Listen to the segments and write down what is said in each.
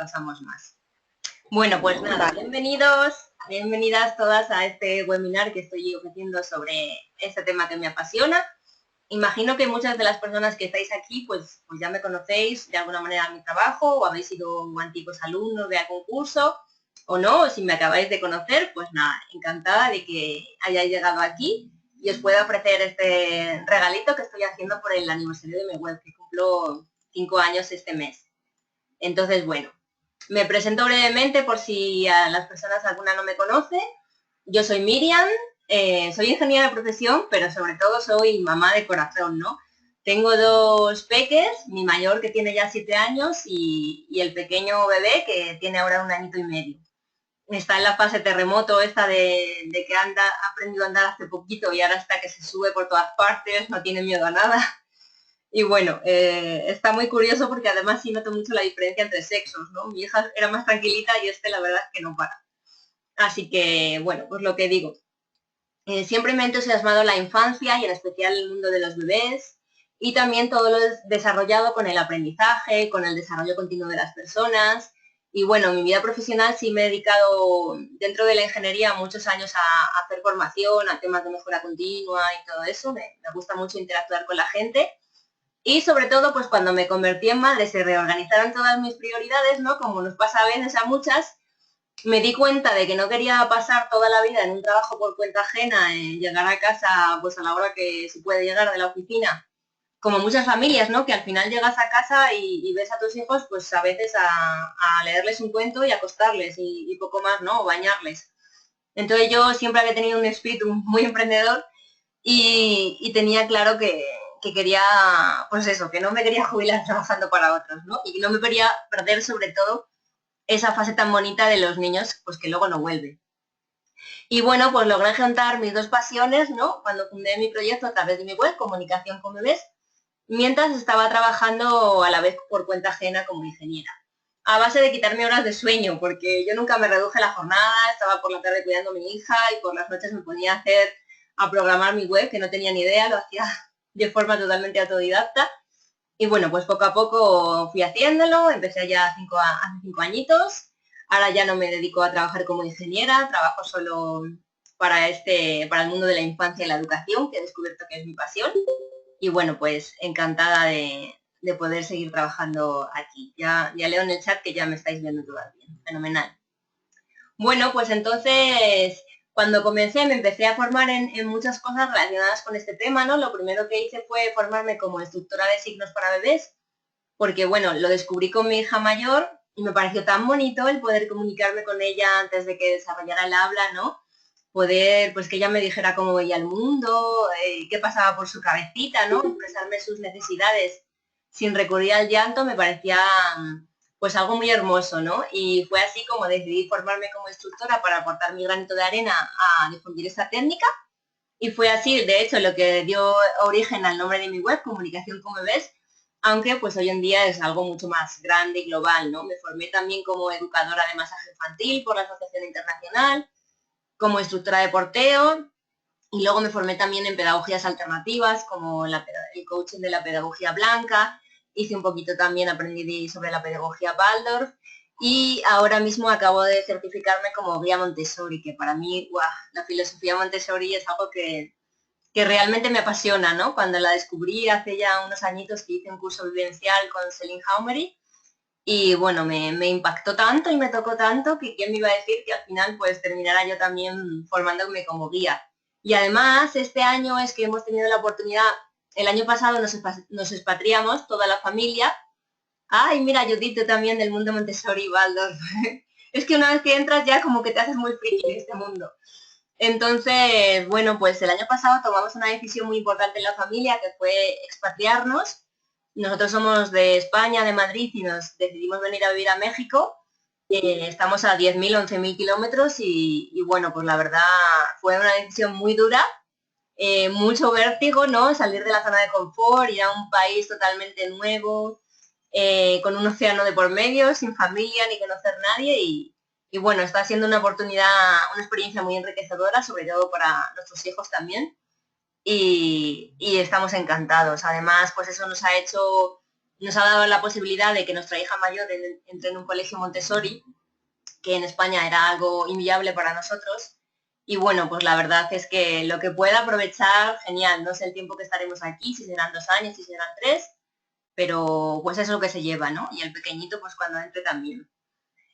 pasamos más. Bueno, pues nada, bienvenidos, bienvenidas todas a este webinar que estoy ofreciendo sobre este tema que me apasiona. Imagino que muchas de las personas que estáis aquí, pues ya me conocéis de alguna manera mi trabajo, o habéis sido antiguos alumnos de algún curso, o no, o si me acabáis de conocer, pues nada, encantada de que hayáis llegado aquí y os pueda ofrecer este regalito que estoy haciendo por el aniversario de mi web, que cumplo 5 años este mes. Entonces, bueno, me presento brevemente por si a las personas alguna no me conoce. Yo soy Miriam, soy ingeniera de profesión, pero sobre todo soy mamá de corazón, ¿no? Tengo dos peques, mi mayor que tiene ya 7 años y el pequeño bebé que tiene ahora 1 añito y medio. Está en la fase terremoto esta de que ha aprendido a andar hace poquito y ahora está que se sube por todas partes, no tiene miedo a nada. Y bueno, está muy curioso porque además sí noto mucho la diferencia entre sexos, ¿no? Mi hija era más tranquilita y la verdad es que no para. Así que, bueno, pues lo que digo. Siempre me ha entusiasmado la infancia y en especial el mundo de los bebés y también todo lo desarrollado con el aprendizaje, con el desarrollo continuo de las personas. Y bueno, mi vida profesional sí me he dedicado dentro de la ingeniería muchos años a hacer formación, a temas de mejora continua y todo eso. Me gusta mucho interactuar con la gente. Y sobre todo, pues cuando me convertí en madre se reorganizaron todas mis prioridades, ¿no? Como nos pasa a veces a muchas, me di cuenta de que no quería pasar toda la vida en un trabajo por cuenta ajena, llegar a casa pues a la hora que se puede llegar de la oficina, como muchas familias, ¿no? Que al final llegas a casa y ves a tus hijos pues a veces a leerles un cuento y acostarles y poco más, ¿no? O bañarles. Entonces yo siempre había tenido un espíritu muy emprendedor y tenía claro que quería, pues eso, que no me quería jubilar trabajando para otros, ¿no? Y que no me quería perder sobre todo esa fase tan bonita de los niños, pues que luego no vuelve. Y bueno, pues logré juntar mis dos pasiones, ¿no? Cuando fundé mi proyecto a través de mi web, Comunicación con Bebés, mientras estaba trabajando a la vez por cuenta ajena como ingeniera. A base de quitarme horas de sueño, porque yo nunca me reduje la jornada, estaba por la tarde cuidando a mi hija y por las noches me ponía a programar mi web, que no tenía ni idea, lo hacía de forma totalmente autodidacta. Y bueno, pues poco a poco fui haciéndolo, empecé ya hace 5 añitos, ahora ya no me dedico a trabajar como ingeniera, trabajo solo para el mundo de la infancia y la educación, que he descubierto que es mi pasión. Y bueno, pues encantada de poder seguir trabajando aquí. Ya leo en el chat que ya me estáis viendo todavía. Fenomenal. Bueno, pues entonces, cuando comencé, me empecé a formar en muchas cosas relacionadas con este tema, ¿no? Lo primero que hice fue formarme como instructora de signos para bebés, porque bueno, lo descubrí con mi hija mayor y me pareció tan bonito el poder comunicarme con ella antes de que desarrollara el habla, ¿no? Poder, pues que ella me dijera cómo veía el mundo, qué pasaba por su cabecita, ¿no? Expresarme sus necesidades sin recurrir al llanto me parecía pues algo muy hermoso, ¿no? Y fue así como decidí formarme como instructora para aportar mi granito de arena a difundir esta técnica. Y fue así, de hecho, lo que dio origen al nombre de mi web, Comunicación con Bebés, aunque pues hoy en día es algo mucho más grande y global, ¿no? Me formé también como educadora de masaje infantil por la Asociación Internacional, como instructora de porteo, y luego me formé también en pedagogías alternativas, como el coaching de la pedagogía blanca, hice un poquito también, aprendí sobre la pedagogía Waldorf, y ahora mismo acabo de certificarme como guía Montessori, que para mí, ¡guau!, la filosofía Montessori es algo que realmente me apasiona, ¿no? Cuando la descubrí hace ya unos añitos que hice un curso vivencial con Celine Haumery, y bueno, me impactó tanto y me tocó tanto que quién me iba a decir que al final pues terminara yo también formándome como guía. Y además este año es que hemos tenido la oportunidad, el año pasado nos expatriamos toda la familia. Ay, mira, Judith, tú también del mundo Montessori y Waldorf. Es que una vez que entras ya como que te haces muy friki en este mundo. Entonces, bueno, pues el año pasado tomamos una decisión muy importante en la familia, que fue expatriarnos. Nosotros somos de España, de Madrid, y nos decidimos venir a vivir a México. Estamos a 10.000, 11.000 kilómetros y bueno, pues la verdad fue una decisión muy dura, mucho vértigo, ¿no? Salir de la zona de confort, ir a un país totalmente nuevo, con un océano de por medio, sin familia ni conocer a nadie y bueno, está siendo una oportunidad, una experiencia muy enriquecedora, sobre todo para nuestros hijos también y estamos encantados. Además, pues eso nos ha hecho nos ha dado la posibilidad de que nuestra hija mayor entre en un colegio Montessori, que en España era algo inviable para nosotros. Y bueno, pues la verdad es que lo que pueda aprovechar, genial. No sé el tiempo que estaremos aquí, si serán 2 años, si serán 3, pero pues es lo que se lleva, ¿no? Y el pequeñito, pues cuando entre también.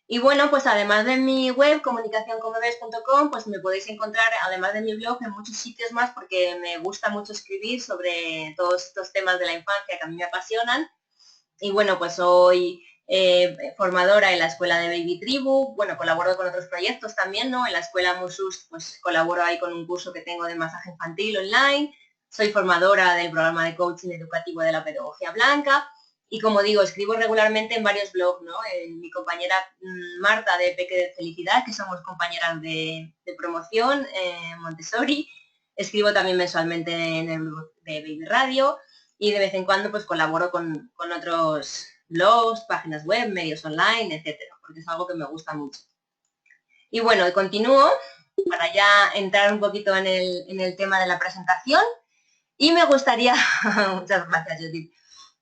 Y bueno, pues además de mi web, comunicacionconbebes.com, pues me podéis encontrar, además de mi blog, en muchos sitios más, porque me gusta mucho escribir sobre todos estos temas de la infancia que a mí me apasionan. Y bueno, pues soy formadora en la escuela de Baby Tribu, bueno, colaboro con otros proyectos también, ¿no? En la escuela Musus, pues colaboro ahí con un curso que tengo de masaje infantil online, soy formadora del programa de coaching educativo de la pedagogía blanca, y como digo, escribo regularmente en varios blogs, ¿no? En mi compañera Marta de Peque de Felicidad, que somos compañeras de promoción en Montessori, escribo también mensualmente en el blog de Baby Radio, y de vez en cuando pues colaboro con otros blogs, páginas web, medios online, etcétera, porque es algo que me gusta mucho. Y bueno, continúo para ya entrar un poquito en el tema de la presentación, y me gustaría, muchas gracias Judith,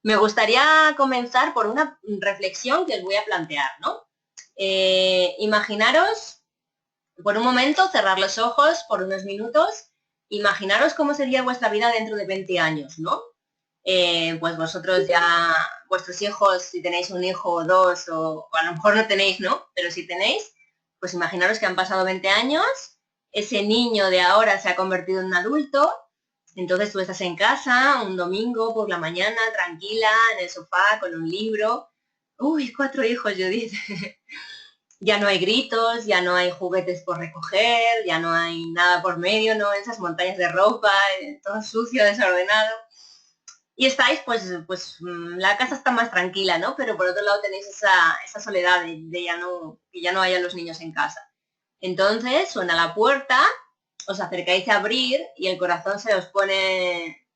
me gustaría comenzar por una reflexión que os voy a plantear, ¿no? Imaginaros, por un momento, cerrar los ojos por unos minutos, imaginaros cómo sería vuestra vida dentro de 20 años, ¿no? Pues vosotros ya, vuestros hijos, si tenéis un hijo o dos, o a lo mejor no tenéis, ¿no? Pero si tenéis, pues imaginaros que han pasado 20 años, ese niño de ahora se ha convertido en un adulto, entonces tú estás en casa un domingo por la mañana, tranquila, en el sofá, con un libro. Uy, 4 hijos, Judith. Ya no hay gritos, ya no hay juguetes por recoger, ya no hay nada por medio, ¿no? Esas montañas de ropa, todo sucio, desordenado. Y estáis, pues la casa está más tranquila, ¿no? Pero por otro lado tenéis esa soledad de ya no, que ya no haya los niños en casa. Entonces suena la puerta, os acercáis a abrir y el corazón se os pone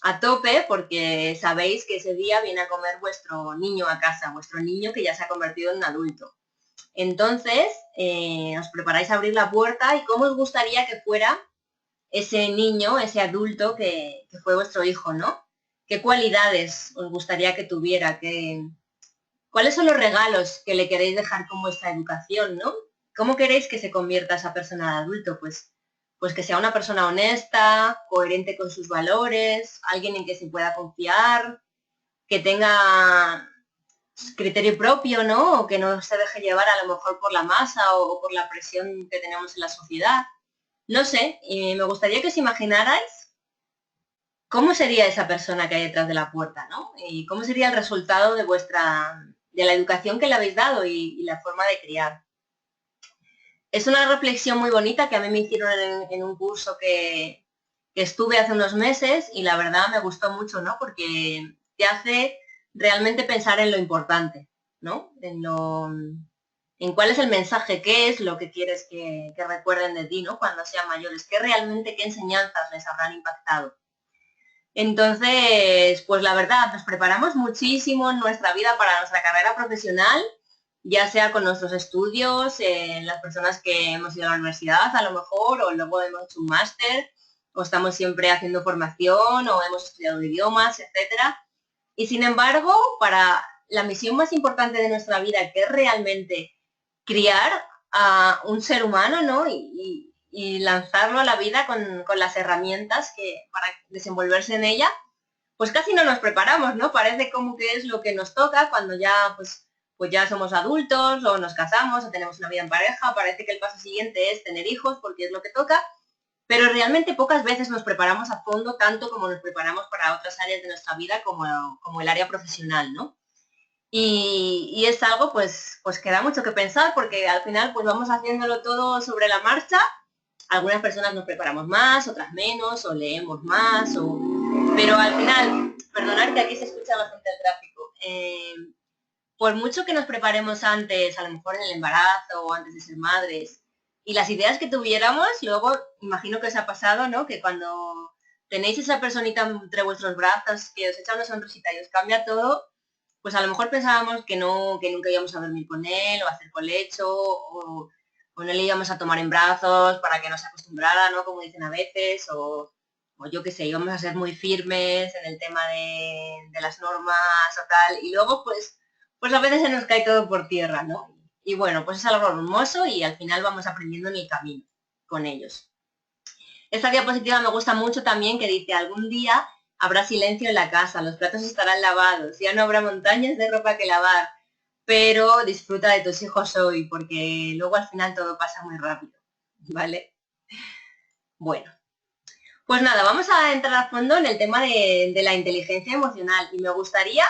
a tope porque sabéis que ese día viene a comer vuestro niño a casa, vuestro niño que ya se ha convertido en un adulto. Entonces, os preparáis a abrir la puerta y cómo os gustaría que fuera ese niño, ese adulto que fue vuestro hijo, ¿no? ¿Qué cualidades os gustaría que tuviera? ¿Cuáles son los regalos que le queréis dejar con vuestra educación, ¿no? ¿Cómo queréis que se convierta esa persona de adulto? Pues que sea una persona honesta, coherente con sus valores, alguien en que se pueda confiar, que tenga criterio propio, ¿no? O que no se deje llevar a lo mejor por la masa o por la presión que tenemos en la sociedad. No sé, y me gustaría que os imaginarais cómo sería esa persona que hay detrás de la puerta, ¿no? Y cómo sería el resultado de la educación que le habéis dado y la forma de criar. Es una reflexión muy bonita que a mí me hicieron en un curso que estuve hace unos meses y la verdad me gustó mucho, ¿no? Porque te hace realmente pensar en lo importante, ¿no? En cuál es el mensaje, qué es lo que quieres que recuerden de ti, ¿no? Cuando sean mayores, qué enseñanzas les habrán impactado. Entonces, pues la verdad, nos preparamos muchísimo en nuestra vida para nuestra carrera profesional, ya sea con nuestros estudios, las personas que hemos ido a la universidad a lo mejor, o luego hemos hecho un máster, o estamos siempre haciendo formación, o hemos estudiado idiomas, etcétera. Y sin embargo, para la misión más importante de nuestra vida, que es realmente criar a un ser humano, ¿no? Y lanzarlo a la vida con las herramientas para desenvolverse en ella, pues casi no nos preparamos, ¿no? Parece como que es lo que nos toca cuando ya, pues ya somos adultos o nos casamos o tenemos una vida en pareja, parece que el paso siguiente es tener hijos porque es lo que toca, pero realmente pocas veces nos preparamos a fondo tanto como nos preparamos para otras áreas de nuestra vida como el área profesional, ¿no? Y es algo pues que da mucho que pensar porque al final pues vamos haciéndolo todo sobre la marcha. Algunas personas nos preparamos más, otras menos, o leemos más, pero al final, perdonad que aquí se escucha bastante el tráfico. Por mucho que nos preparemos antes, a lo mejor en el embarazo o antes de ser madres, y las ideas que tuviéramos, luego imagino que os ha pasado, ¿no? Que cuando tenéis esa personita entre vuestros brazos que os echa una sonrisita y os cambia todo, pues a lo mejor pensábamos que no, que nunca íbamos a dormir con él, o a hacer colecho, o no le íbamos a tomar en brazos para que no se acostumbrara, ¿no? Como dicen a veces, o yo qué sé, íbamos a ser muy firmes en el tema de las normas o tal, y luego pues a veces se nos cae todo por tierra, ¿no? Y bueno, pues es algo hermoso y al final vamos aprendiendo en el camino con ellos. Esta diapositiva me gusta mucho también, que dice: algún día habrá silencio en la casa, los platos estarán lavados, ya no habrá montañas de ropa que lavar, pero disfruta de tus hijos hoy, porque luego al final todo pasa muy rápido, ¿vale? Bueno, pues nada, vamos a entrar a fondo en el tema de la inteligencia emocional y me gustaría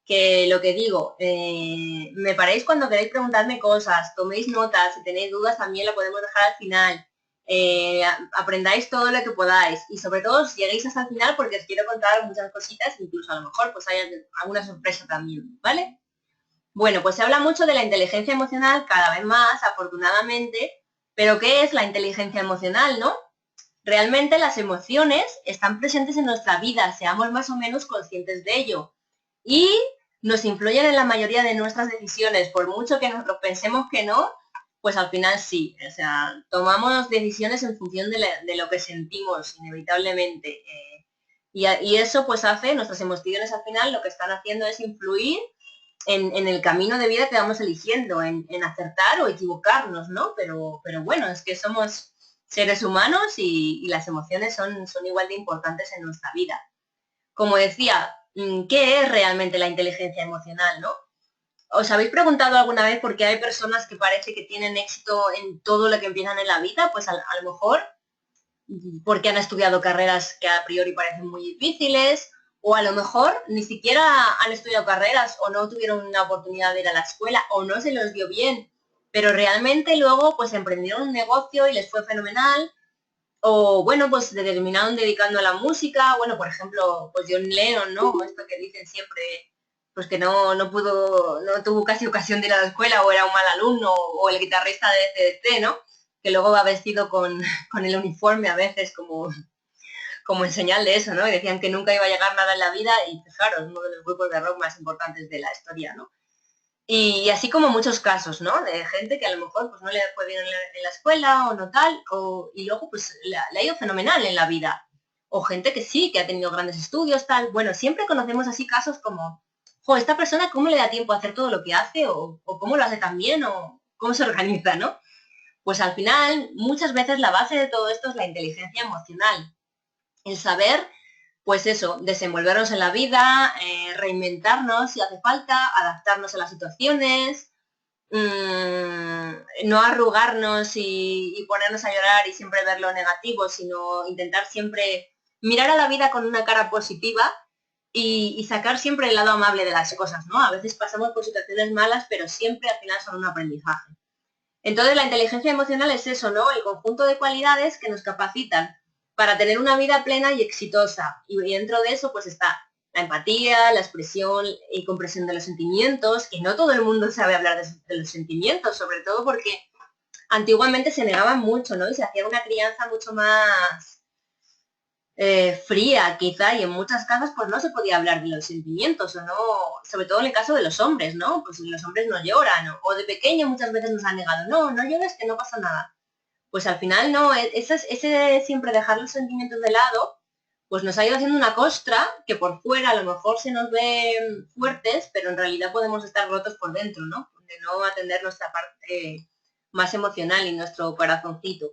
que lo que digo, me paréis cuando queréis preguntarme cosas, toméis notas, si tenéis dudas también lo podemos dejar al final, aprendáis todo lo que podáis y sobre todo si lleguéis hasta el final porque os quiero contar muchas cositas, incluso a lo mejor pues hay alguna sorpresa también, ¿vale? Bueno, pues se habla mucho de la inteligencia emocional cada vez más, afortunadamente, pero ¿qué es la inteligencia emocional, no? Realmente las emociones están presentes en nuestra vida, seamos más o menos conscientes de ello. Y nos influyen en la mayoría de nuestras decisiones, por mucho que nosotros pensemos que no, pues al final sí. O sea, tomamos decisiones en función de lo que sentimos, inevitablemente. Y eso pues hace, nuestras emociones al final lo que están haciendo es influir en el camino de vida que vamos eligiendo, en acertar o equivocarnos, ¿no? Pero bueno, es que somos seres humanos y las emociones son igual de importantes en nuestra vida. Como decía, ¿qué es realmente la inteligencia emocional, no? ¿Os habéis preguntado alguna vez por qué hay personas que parece que tienen éxito en todo lo que empiezan en la vida? Pues a lo mejor porque han estudiado carreras que a priori parecen muy difíciles, o a lo mejor ni siquiera han estudiado carreras o no tuvieron una oportunidad de ir a la escuela o no se los dio bien, pero realmente luego pues emprendieron un negocio y les fue fenomenal, o bueno, pues se terminaron dedicando a la música, bueno, por ejemplo, pues John Lennon, ¿no? Esto que dicen siempre, pues que no pudo, no tuvo casi ocasión de ir a la escuela o era un mal alumno, o el guitarrista de CDC, ¿no? Que luego va vestido con el uniforme a veces como en señal de eso, ¿no? Y decían que nunca iba a llegar nada en la vida y fijaros, uno de los grupos de rock más importantes de la historia, ¿no? Y así como muchos casos, ¿no? De gente que a lo mejor pues no le fue bien en la escuela o no tal, y luego pues le ha ido fenomenal en la vida. O gente que sí, que ha tenido grandes estudios, tal. Bueno, siempre conocemos así casos como, jo, esta persona cómo le da tiempo a hacer todo lo que hace, o cómo lo hace tan bien, o cómo se organiza, ¿no? Pues al final, muchas veces la base de todo esto es la inteligencia emocional. El saber, pues eso, desenvolvernos en la vida, reinventarnos si hace falta, adaptarnos a las situaciones, no arrugarnos y ponernos a llorar y siempre ver lo negativo, sino intentar siempre mirar a la vida con una cara positiva y sacar siempre el lado amable de las cosas, ¿no? A veces pasamos por situaciones malas, pero siempre al final son un aprendizaje. Entonces la inteligencia emocional es eso, ¿no? El conjunto de cualidades que nos capacitan para tener una vida plena y exitosa. Y dentro de eso pues está la empatía, la expresión y comprensión de los sentimientos, que no todo el mundo sabe hablar de los sentimientos, sobre todo porque antiguamente se negaban mucho, ¿no? Y se hacía una crianza mucho más fría quizá, y en muchas casas pues no se podía hablar de los sentimientos, o no, sobre todo en el caso de los hombres, ¿no? Pues los hombres no lloran, o de pequeño muchas veces nos han negado, no llores que no pasa nada. Pues al final no, ese siempre dejar los sentimientos de lado, pues nos ha ido haciendo una costra que por fuera a lo mejor se nos ven fuertes, pero en realidad podemos estar rotos por dentro, ¿no? De no atender nuestra parte más emocional y nuestro corazoncito.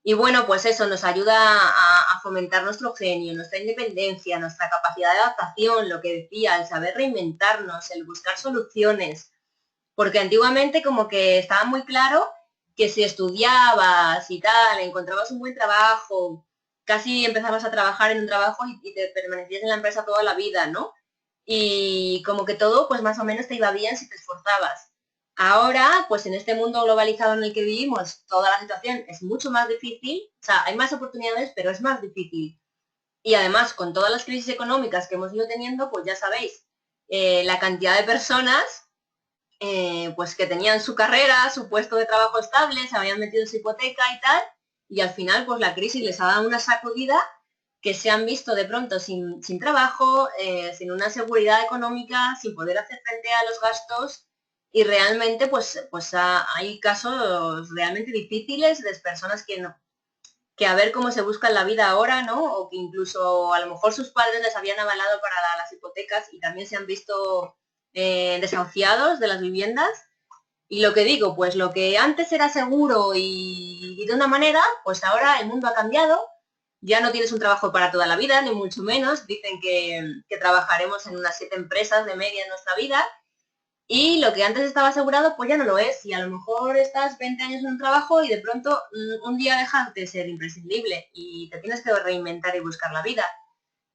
Y bueno, pues eso nos ayuda a fomentar nuestro genio, nuestra independencia, nuestra capacidad de adaptación, lo que decía, el saber reinventarnos, el buscar soluciones. Porque antiguamente como que estaba muy claro que si estudiabas y tal, encontrabas un buen trabajo, casi empezabas a trabajar en un trabajo y te permanecías en la empresa toda la vida, ¿no? Y como que todo pues más o menos te iba bien si te esforzabas. Ahora, pues en este mundo globalizado en el que vivimos, toda la situación es mucho más difícil, o sea, hay más oportunidades, pero es más difícil. Y además, con todas las crisis económicas que hemos ido teniendo, pues ya sabéis, la cantidad de personas pues que tenían su carrera, su puesto de trabajo estable, se habían metido en su hipoteca y tal, y al final pues la crisis les ha dado una sacudida que se han visto de pronto sin trabajo, sin una seguridad económica, sin poder hacer frente a los gastos y realmente pues hay casos realmente difíciles de personas que a ver cómo se buscan la vida ahora, ¿no? O que incluso a lo mejor sus padres les habían avalado para las hipotecas y también se han visto desahuciados de las viviendas. Y lo que digo, pues lo que antes era seguro y de una manera, pues ahora el mundo ha cambiado. Ya no tienes un trabajo para toda la vida, ni mucho menos. Dicen que trabajaremos en unas 7 empresas de media en nuestra vida. Y lo que antes estaba asegurado, pues ya no lo es. Y a lo mejor estás 20 años en un trabajo y de pronto un día dejas de ser imprescindible y te tienes que reinventar y buscar la vida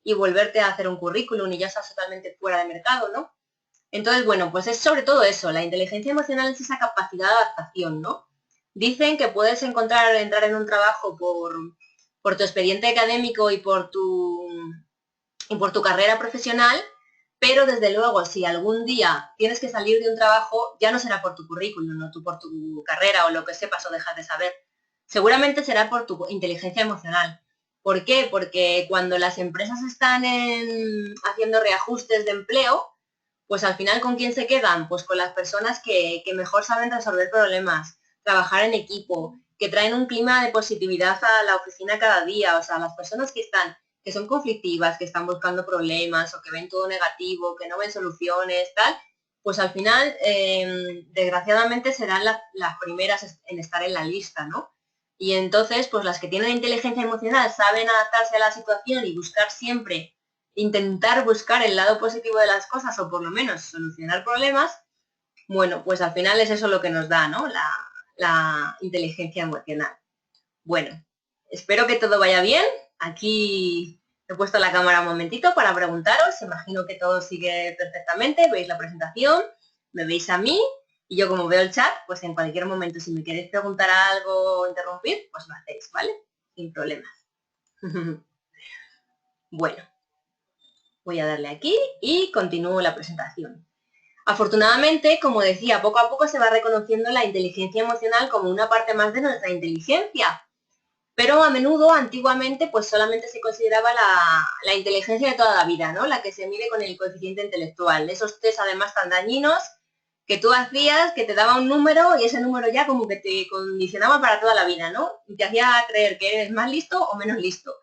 y volverte a hacer un currículum y ya estás totalmente fuera de mercado, ¿no? Entonces, bueno, pues es sobre todo eso. La inteligencia emocional es esa capacidad de adaptación, ¿no? Dicen que puedes entrar en un trabajo por tu expediente académico y por tu carrera profesional, pero desde luego, si algún día tienes que salir de un trabajo, ya no será por tu currículum, no tú por tu carrera o lo que sepas o dejas de saber. Seguramente será por tu inteligencia emocional. ¿Por qué? Porque cuando las empresas están haciendo reajustes de empleo, pues al final, ¿con quién se quedan? Pues con las personas que mejor saben resolver problemas, trabajar en equipo, que traen un clima de positividad a la oficina cada día. O sea, las personas que son conflictivas, que están buscando problemas o que ven todo negativo, que no ven soluciones, tal, pues al final, desgraciadamente, serán las primeras en estar en la lista, ¿no? Y entonces, pues las que tienen inteligencia emocional saben adaptarse a la situación y buscar siempre, intentar buscar el lado positivo de las cosas o por lo menos solucionar problemas, bueno, pues al final es eso lo que nos da, ¿no? La inteligencia emocional. Bueno, espero que todo vaya bien. Aquí he puesto la cámara un momentito para preguntaros. Imagino que todo sigue perfectamente. Veis la presentación, me veis a mí y yo como veo el chat, pues en cualquier momento si me queréis preguntar algo o interrumpir, pues lo hacéis, ¿vale? Sin problemas. Bueno, voy a darle aquí y continúo la presentación. Afortunadamente, como decía, poco a poco se va reconociendo la inteligencia emocional como una parte más de nuestra inteligencia. Pero a menudo, antiguamente, pues solamente se consideraba la inteligencia de toda la vida, ¿no? La que se mide con el coeficiente intelectual. Esos test además tan dañinos que tú hacías, que te daba un número y ese número ya como que te condicionaba para toda la vida, ¿no? Y te hacía creer que eres más listo o menos listo.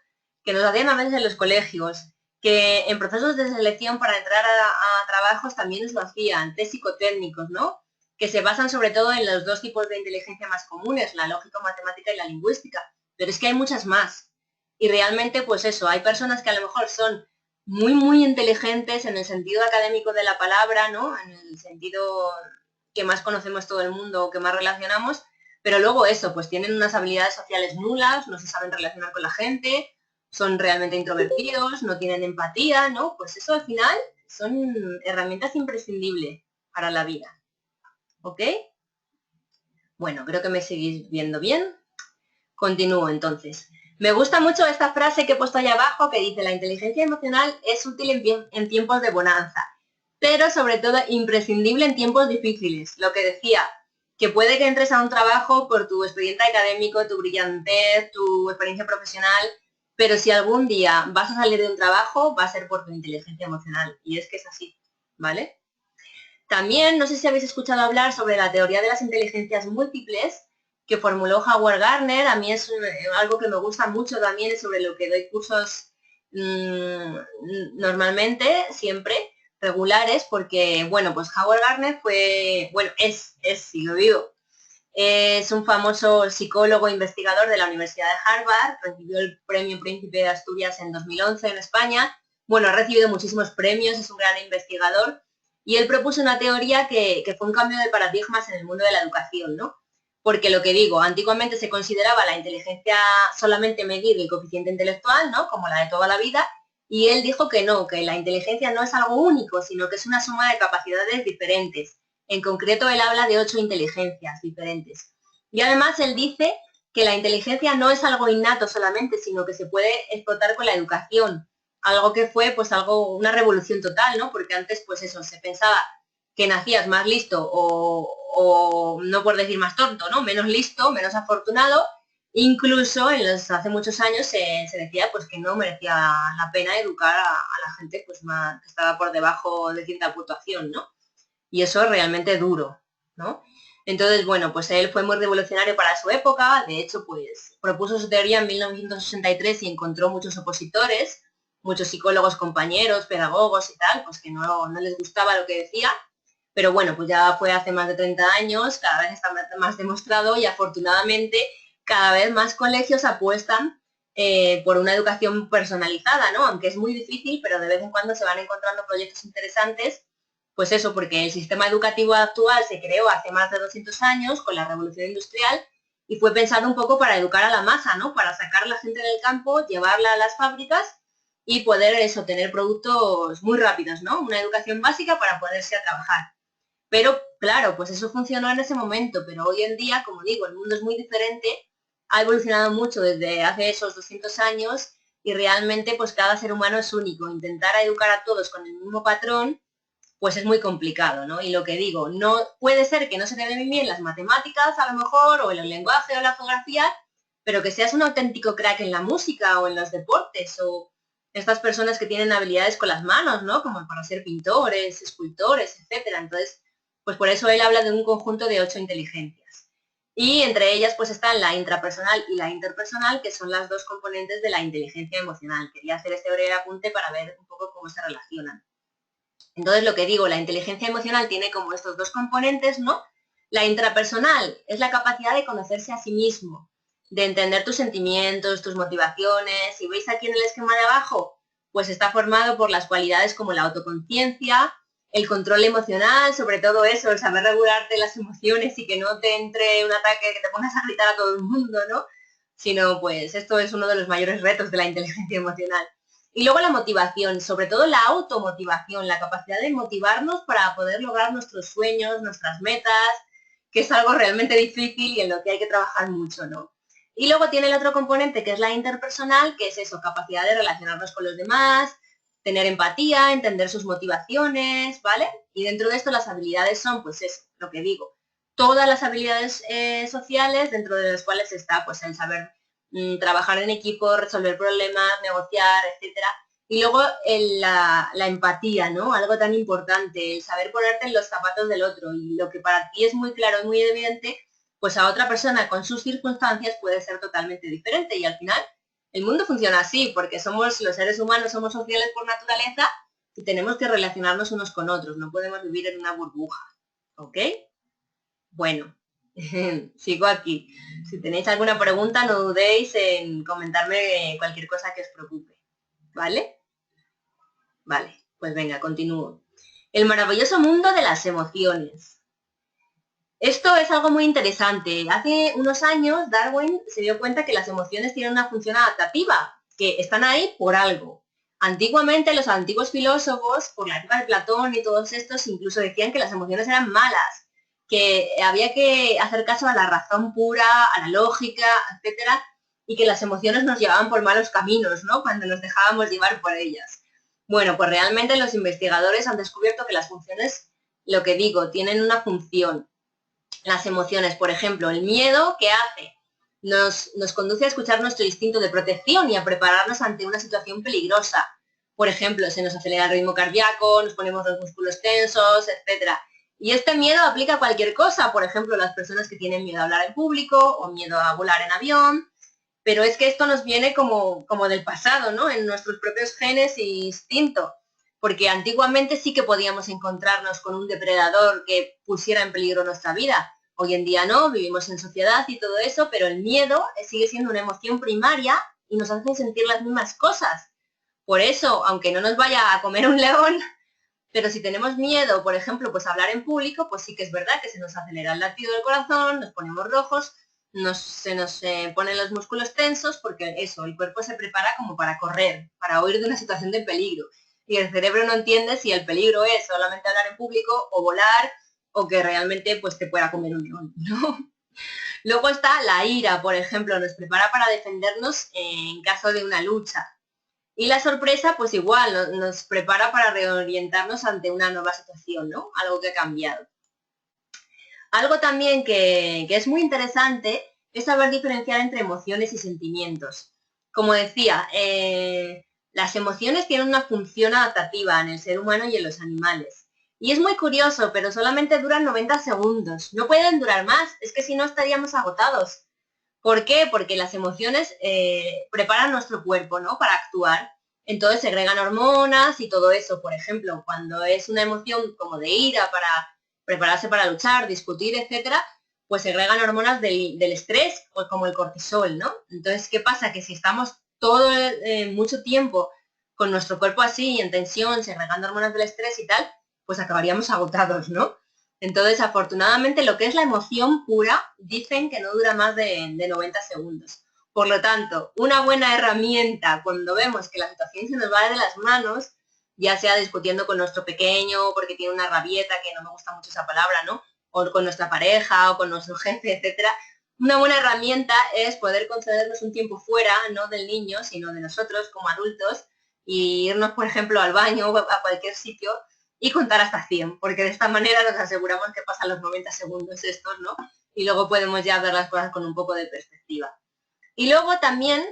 Que nos hacían a veces en los colegios, que en procesos de selección para entrar a trabajos también nos lo hacían, test psicotécnicos, ¿no? Que se basan sobre todo en los dos tipos de inteligencia más comunes, la lógico-matemática y la lingüística. Pero es que hay muchas más. Y realmente, pues eso, hay personas que a lo mejor son muy, muy inteligentes en el sentido académico de la palabra, ¿no? En el sentido que más conocemos todo el mundo o que más relacionamos, pero luego eso, pues tienen unas habilidades sociales nulas, no se saben relacionar con la gente, son realmente introvertidos, no tienen empatía, ¿no? Pues eso al final son herramientas imprescindibles para la vida. ¿Ok? Bueno, creo que me seguís viendo bien. Continúo entonces. Me gusta mucho esta frase que he puesto ahí abajo que dice: la inteligencia emocional es útil en tiempos de bonanza, pero sobre todo imprescindible en tiempos difíciles. Lo que decía, que puede que entres a un trabajo por tu expediente académico, tu brillantez, tu experiencia profesional, pero si algún día vas a salir de un trabajo, va a ser por tu inteligencia emocional. Y es que es así, ¿vale? También, no sé si habéis escuchado hablar sobre la teoría de las inteligencias múltiples que formuló Howard Gardner. A mí es algo que me gusta mucho también, es sobre lo que doy cursos normalmente, siempre, regulares, porque, bueno, pues Howard Gardner fue, bueno, sigo vivo. Es un famoso psicólogo e investigador de la Universidad de Harvard, recibió el Premio Príncipe de Asturias en 2011 en España. Bueno, ha recibido muchísimos premios, es un gran investigador y él propuso una teoría que fue un cambio de paradigmas en el mundo de la educación, ¿no? Porque lo que digo, antiguamente se consideraba la inteligencia solamente medir el coeficiente intelectual, ¿no? Como la de toda la vida, y él dijo que no, que la inteligencia no es algo único, sino que es una suma de capacidades diferentes. En concreto, él habla de 8 inteligencias diferentes. Y además él dice que la inteligencia no es algo innato solamente, sino que se puede explotar con la educación. Algo que fue, pues, una revolución total, ¿no? Porque antes, pues eso, se pensaba que nacías más listo o no por decir más tonto, ¿no? Menos listo, menos afortunado. Incluso hace muchos años se decía pues que no merecía la pena educar a la gente pues más, que estaba por debajo de cierta puntuación, ¿no? Y eso es realmente duro, ¿no? Entonces, bueno, pues él fue muy revolucionario para su época, de hecho, pues propuso su teoría en 1963 y encontró muchos opositores, muchos psicólogos compañeros, pedagogos y tal, pues que no les gustaba lo que decía, pero bueno, pues ya fue hace más de 30 años, cada vez está más demostrado y afortunadamente cada vez más colegios apuestan por una educación personalizada, ¿no? Aunque es muy difícil, pero de vez en cuando se van encontrando proyectos interesantes, pues eso, porque el sistema educativo actual se creó hace más de 200 años con la revolución industrial y fue pensado un poco para educar a la masa, ¿no? Para sacar a la gente del campo, llevarla a las fábricas y poder eso, tener productos muy rápidos, ¿no? Una educación básica para poderse a trabajar. Pero claro, pues eso funcionó en ese momento, pero hoy en día, como digo, el mundo es muy diferente, ha evolucionado mucho desde hace esos 200 años y realmente pues cada ser humano es único. Intentar educar a todos con el mismo patrón, pues es muy complicado, ¿no? Y lo que digo, no puede ser que no se te den bien las matemáticas a lo mejor, o en el lenguaje o la geografía, pero que seas un auténtico crack en la música o en los deportes, o estas personas que tienen habilidades con las manos, ¿no? Como para ser pintores, escultores, etcétera. Entonces, pues por eso él habla de un conjunto de 8 inteligencias. Y entre ellas pues están la intrapersonal y la interpersonal, que son las dos componentes de la inteligencia emocional. Quería hacer este breve apunte para ver un poco cómo se relacionan. Entonces, lo que digo, la inteligencia emocional tiene como estos dos componentes, ¿no? La intrapersonal es la capacidad de conocerse a sí mismo, de entender tus sentimientos, tus motivaciones. Si veis aquí en el esquema de abajo, pues está formado por las cualidades como la autoconciencia, el control emocional, sobre todo eso, el saber regularte las emociones y que no te entre un ataque que te pongas a gritar a todo el mundo, ¿no? Sino, pues, esto es uno de los mayores retos de la inteligencia emocional. Y luego la motivación, sobre todo la automotivación, la capacidad de motivarnos para poder lograr nuestros sueños, nuestras metas, que es algo realmente difícil y en lo que hay que trabajar mucho, ¿no? Y luego tiene el otro componente que es la interpersonal, que es eso, capacidad de relacionarnos con los demás, tener empatía, entender sus motivaciones, ¿vale? Y dentro de esto las habilidades son, pues es lo que digo, todas las habilidades sociales, dentro de las cuales está pues el saber trabajar en equipo, resolver problemas, negociar, etcétera. Y luego la empatía, ¿no? Algo tan importante, el saber ponerte en los zapatos del otro. Y lo que para ti es muy claro y muy evidente, pues a otra persona con sus circunstancias puede ser totalmente diferente. Y al final el mundo funciona así, porque somos los seres humanos, somos sociales por naturaleza y tenemos que relacionarnos unos con otros. No podemos vivir en una burbuja. ¿Ok? Bueno, sigo aquí. Si tenéis alguna pregunta, no dudéis en comentarme cualquier cosa que os preocupe. ¿Vale? Vale, pues venga, continúo. El maravilloso mundo de las emociones. Esto es algo muy interesante. Hace unos años Darwin se dio cuenta que las emociones tienen una función adaptativa, que están ahí por algo. Antiguamente los antiguos filósofos, por la época de Platón y todos estos, incluso decían que las emociones eran malas, que había que hacer caso a la razón pura, a la lógica, etcétera, y que las emociones nos llevaban por malos caminos, ¿no? Cuando nos dejábamos llevar por ellas. Bueno, pues realmente los investigadores han descubierto que las funciones, lo que digo, tienen una función. Las emociones, por ejemplo, el miedo, ¿qué hace? Nos conduce a escuchar nuestro instinto de protección y a prepararnos ante una situación peligrosa. Por ejemplo, se nos acelera el ritmo cardíaco, nos ponemos los músculos tensos, etcétera. Y este miedo aplica a cualquier cosa, por ejemplo, las personas que tienen miedo a hablar en público o miedo a volar en avión, pero es que esto nos viene como del pasado, ¿no? En nuestros propios genes e instinto, porque antiguamente sí que podíamos encontrarnos con un depredador que pusiera en peligro nuestra vida. Hoy en día no, vivimos en sociedad y todo eso, pero el miedo sigue siendo una emoción primaria y nos hace sentir las mismas cosas. Por eso, aunque no nos vaya a comer un león, pero si tenemos miedo, por ejemplo, pues a hablar en público, pues sí que es verdad que se nos acelera el latido del corazón, nos ponemos rojos, se nos ponen los músculos tensos, porque eso, el cuerpo se prepara como para correr, para huir de una situación de peligro. Y el cerebro no entiende si el peligro es solamente hablar en público o volar o que realmente pues te pueda comer un león, ¿no? Luego está la ira, por ejemplo, nos prepara para defendernos en caso de una lucha. Y la sorpresa, pues igual, nos prepara para reorientarnos ante una nueva situación, ¿no? Algo que ha cambiado. Algo también que es muy interesante es saber diferenciar entre emociones y sentimientos. Como decía, las emociones tienen una función adaptativa en el ser humano y en los animales. Y es muy curioso, pero solamente duran 90 segundos. No pueden durar más, es que si no estaríamos agotados. ¿Por qué? Porque las emociones preparan nuestro cuerpo, ¿no? Para actuar. Entonces segregan hormonas y todo eso. Por ejemplo, cuando es una emoción como de ira para prepararse para luchar, discutir, etcétera, pues segregan hormonas del estrés, pues como el cortisol, ¿no? Entonces, ¿qué pasa? Que si estamos todo mucho tiempo con nuestro cuerpo así, en tensión, segregando hormonas del estrés y tal, pues acabaríamos agotados, ¿no? Entonces, afortunadamente, lo que es la emoción pura, dicen que no dura más de 90 segundos. Por lo tanto, una buena herramienta cuando vemos que la situación se nos va de las manos, ya sea discutiendo con nuestro pequeño porque tiene una rabieta, que no me gusta mucho esa palabra, ¿no? O con nuestra pareja o con nuestro jefe, etcétera. Una buena herramienta es poder concedernos un tiempo fuera, no del niño, sino de nosotros como adultos, y irnos, por ejemplo, al baño o a cualquier sitio y contar hasta 100, porque de esta manera nos aseguramos que pasan los 90 segundos estos, ¿no? Y luego podemos ya ver las cosas con un poco de perspectiva. Y luego también,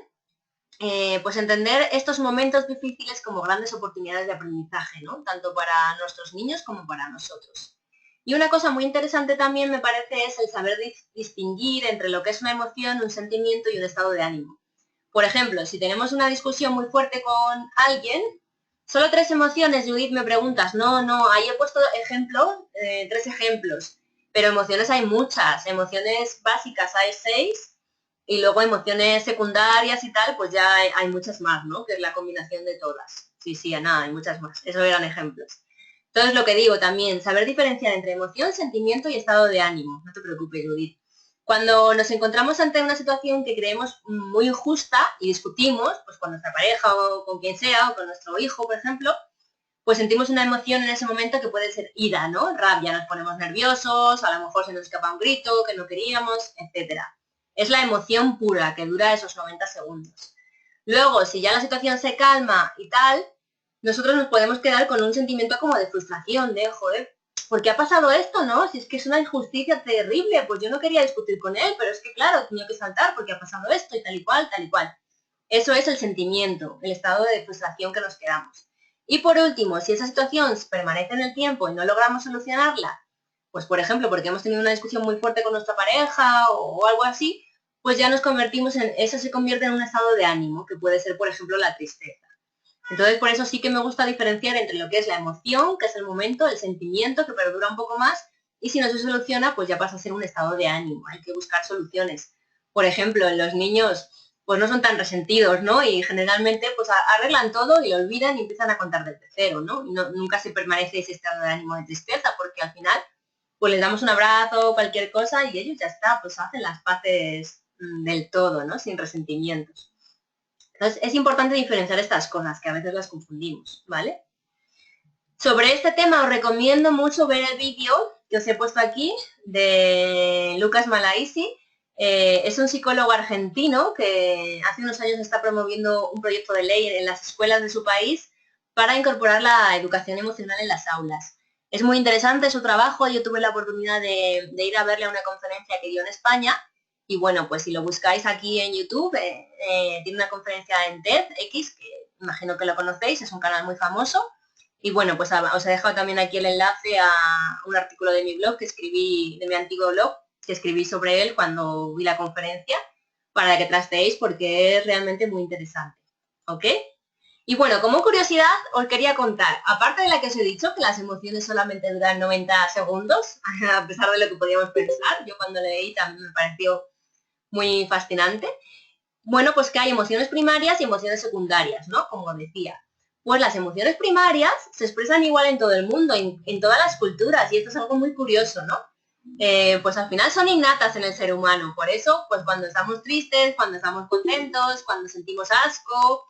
pues entender estos momentos difíciles como grandes oportunidades de aprendizaje, ¿no? Tanto para nuestros niños como para nosotros. Y una cosa muy interesante también me parece es el saber distinguir entre lo que es una emoción, un sentimiento y un estado de ánimo. Por ejemplo, si tenemos una discusión muy fuerte con alguien, solo 3 emociones, Judith, me preguntas. No, no, ahí he puesto ejemplo, 3 ejemplos, pero emociones hay muchas. Emociones básicas hay 6 y luego emociones secundarias y tal, pues ya hay muchas más, ¿no? Que es la combinación de todas. Sí, sí, nada, hay muchas más. Eso eran ejemplos. Entonces, lo que digo también, saber diferenciar entre emoción, sentimiento y estado de ánimo. No te preocupes, Judith. Cuando nos encontramos ante una situación que creemos muy injusta y discutimos, pues con nuestra pareja o con quien sea, o con nuestro hijo, por ejemplo, pues sentimos una emoción en ese momento que puede ser ira, ¿no? Rabia, nos ponemos nerviosos, a lo mejor se nos escapa un grito que no queríamos, etcétera. Es la emoción pura que dura esos 90 segundos. Luego, si ya la situación se calma y tal, nosotros nos podemos quedar con un sentimiento como de frustración, de, joder, ¿por qué ha pasado esto, no? Si es que es una injusticia terrible, pues yo no quería discutir con él, pero es que claro, tenía que saltar porque ha pasado esto y tal y cual, tal y cual. Eso es el sentimiento, el estado de frustración que nos quedamos. Y por último, si esa situación permanece en el tiempo y no logramos solucionarla, pues por ejemplo, porque hemos tenido una discusión muy fuerte con nuestra pareja o algo así, pues ya nos convertimos en, eso se convierte en un estado de ánimo, que puede ser, por ejemplo, la tristeza. Entonces, por eso sí que me gusta diferenciar entre lo que es la emoción, que es el momento, el sentimiento, que perdura un poco más, y si no se soluciona, pues ya pasa a ser un estado de ánimo. Hay que buscar soluciones. Por ejemplo, en los niños, pues no son tan resentidos, ¿no? Y generalmente, pues arreglan todo y lo olvidan y empiezan a contar desde cero, ¿no? Y nunca se permanece ese estado de ánimo de tristeza, porque al final, pues les damos un abrazo, cualquier cosa, y ellos ya está, pues hacen las paces del todo, ¿no? Sin resentimientos. Entonces, es importante diferenciar estas cosas, que a veces las confundimos, ¿vale? Sobre este tema os recomiendo mucho ver el vídeo que os he puesto aquí de Lucas Malaisi. Es un psicólogo argentino que hace unos años está promoviendo un proyecto de ley en las escuelas de su país para incorporar la educación emocional en las aulas. Es muy interesante su trabajo. Yo tuve la oportunidad de ir a verle a una conferencia que dio en España. Y bueno, pues si lo buscáis aquí en YouTube, tiene una conferencia en TEDx, que imagino que lo conocéis, es un canal muy famoso. Y bueno, pues os he dejado también aquí el enlace a un artículo de mi blog que escribí, de mi antiguo blog, que escribí sobre él cuando vi la conferencia, para que trasteéis porque es realmente muy interesante. ¿Ok? Y bueno, como curiosidad os quería contar, aparte de la que os he dicho, que las emociones solamente duran 90 segundos, a pesar de lo que podíamos pensar, yo cuando leí también me pareció muy fascinante. Bueno, pues que hay emociones primarias y emociones secundarias, ¿no? Como decía. Pues las emociones primarias se expresan igual en todo el mundo, en todas las culturas, y esto es algo muy curioso, ¿no? Pues al final son innatas en el ser humano, por eso, pues cuando estamos tristes, cuando estamos contentos, cuando sentimos asco,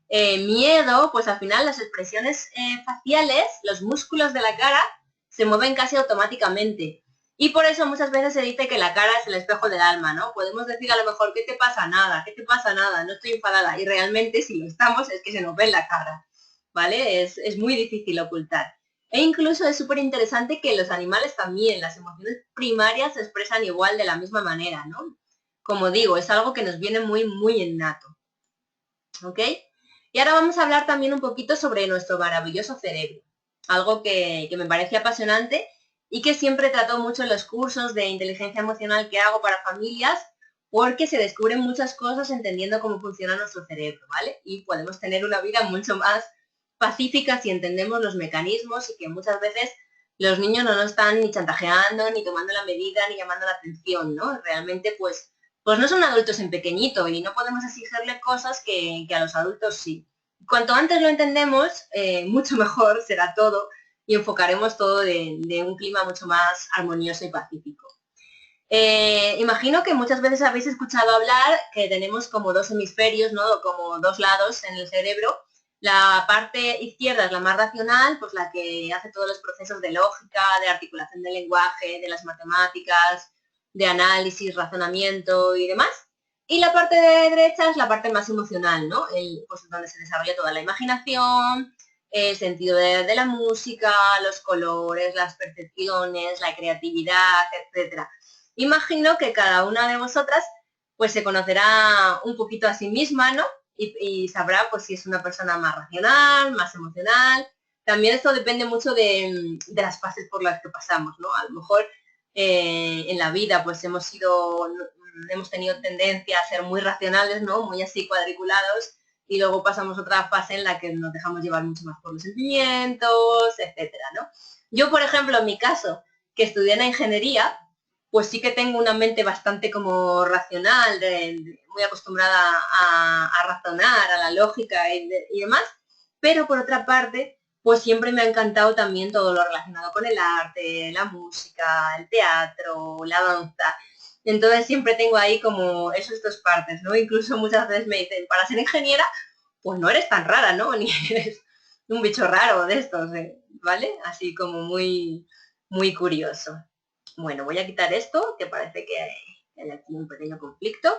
miedo, pues al final las expresiones faciales, los músculos de la cara, se mueven casi automáticamente. Y por eso muchas veces se dice que la cara es el espejo del alma, ¿no? Podemos decir a lo mejor, ¿qué te pasa? Nada, ¿qué te pasa? Nada, no estoy enfadada. Y realmente si lo estamos es que se nos ve en la cara, ¿vale? Es muy difícil ocultar. E incluso es súper interesante que los animales también, las emociones primarias se expresan igual de la misma manera, ¿no? Como digo, es algo que nos viene muy, muy innato. ¿Ok? Y ahora vamos a hablar también un poquito sobre nuestro maravilloso cerebro. algo que me parece apasionante y que siempre trato mucho en los cursos de inteligencia emocional que hago para familias, porque se descubren muchas cosas entendiendo cómo funciona nuestro cerebro, ¿vale? Y podemos tener una vida mucho más pacífica si entendemos los mecanismos y que muchas veces los niños no nos están ni chantajeando, ni tomando la medida, ni llamando la atención, ¿no? Realmente, pues no son adultos en pequeñito y no podemos exigirle cosas que a los adultos sí. Cuanto antes lo entendemos, mucho mejor será todo y enfocaremos todo de un clima mucho más armonioso y pacífico. Imagino que muchas veces habéis escuchado hablar que tenemos como dos hemisferios, ¿no? Como dos lados en el cerebro. La parte izquierda es la más racional, pues la que hace todos los procesos de lógica, de articulación del lenguaje, de las matemáticas, de análisis, razonamiento y demás. Y la parte de derecha es la parte más emocional, ¿no? Pues donde se desarrolla toda la imaginación, el sentido de la música, los colores, las percepciones, la creatividad, etcétera. Imagino que cada una de vosotras pues se conocerá un poquito a sí misma, ¿no? Y sabrá pues si es una persona más racional, más emocional. También esto depende mucho de las fases por las que pasamos, ¿no? A lo mejor en la vida pues hemos tenido tendencia a ser muy racionales, ¿no? Muy así cuadriculados, y luego pasamos otra fase en la que nos dejamos llevar mucho más por los sentimientos, etcétera, ¿no? Yo, por ejemplo, en mi caso, que estudié en ingeniería, pues sí que tengo una mente bastante como racional, muy acostumbrada a razonar, a la lógica y demás, pero por otra parte, pues siempre me ha encantado también todo lo relacionado con el arte, la música, el teatro, la danza. Entonces siempre tengo ahí como esas dos partes, ¿no? Incluso muchas veces me dicen, para ser ingeniera, pues no eres tan rara, ¿no? Ni eres un bicho raro de estos, ¿vale? Así como muy, muy curioso. Bueno, voy a quitar esto, que parece que hay aquí un pequeño conflicto,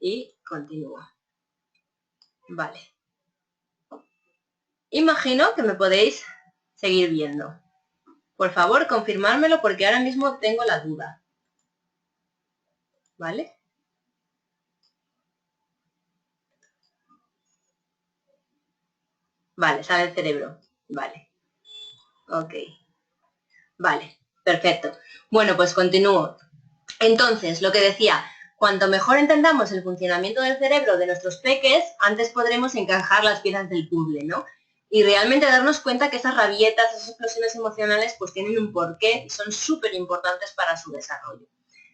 y continúo. Vale. Imagino que me podéis seguir viendo. Por favor, confirmármelo porque ahora mismo tengo la duda. ¿Vale? Vale, sale el cerebro. Vale. Ok. Vale, perfecto. Bueno, pues continúo. Entonces, lo que decía, cuanto mejor entendamos el funcionamiento del cerebro de nuestros peques, antes podremos encajar las piezas del puzzle, ¿no? Y realmente darnos cuenta que esas rabietas, esas explosiones emocionales, pues tienen un porqué y son súper importantes para su desarrollo.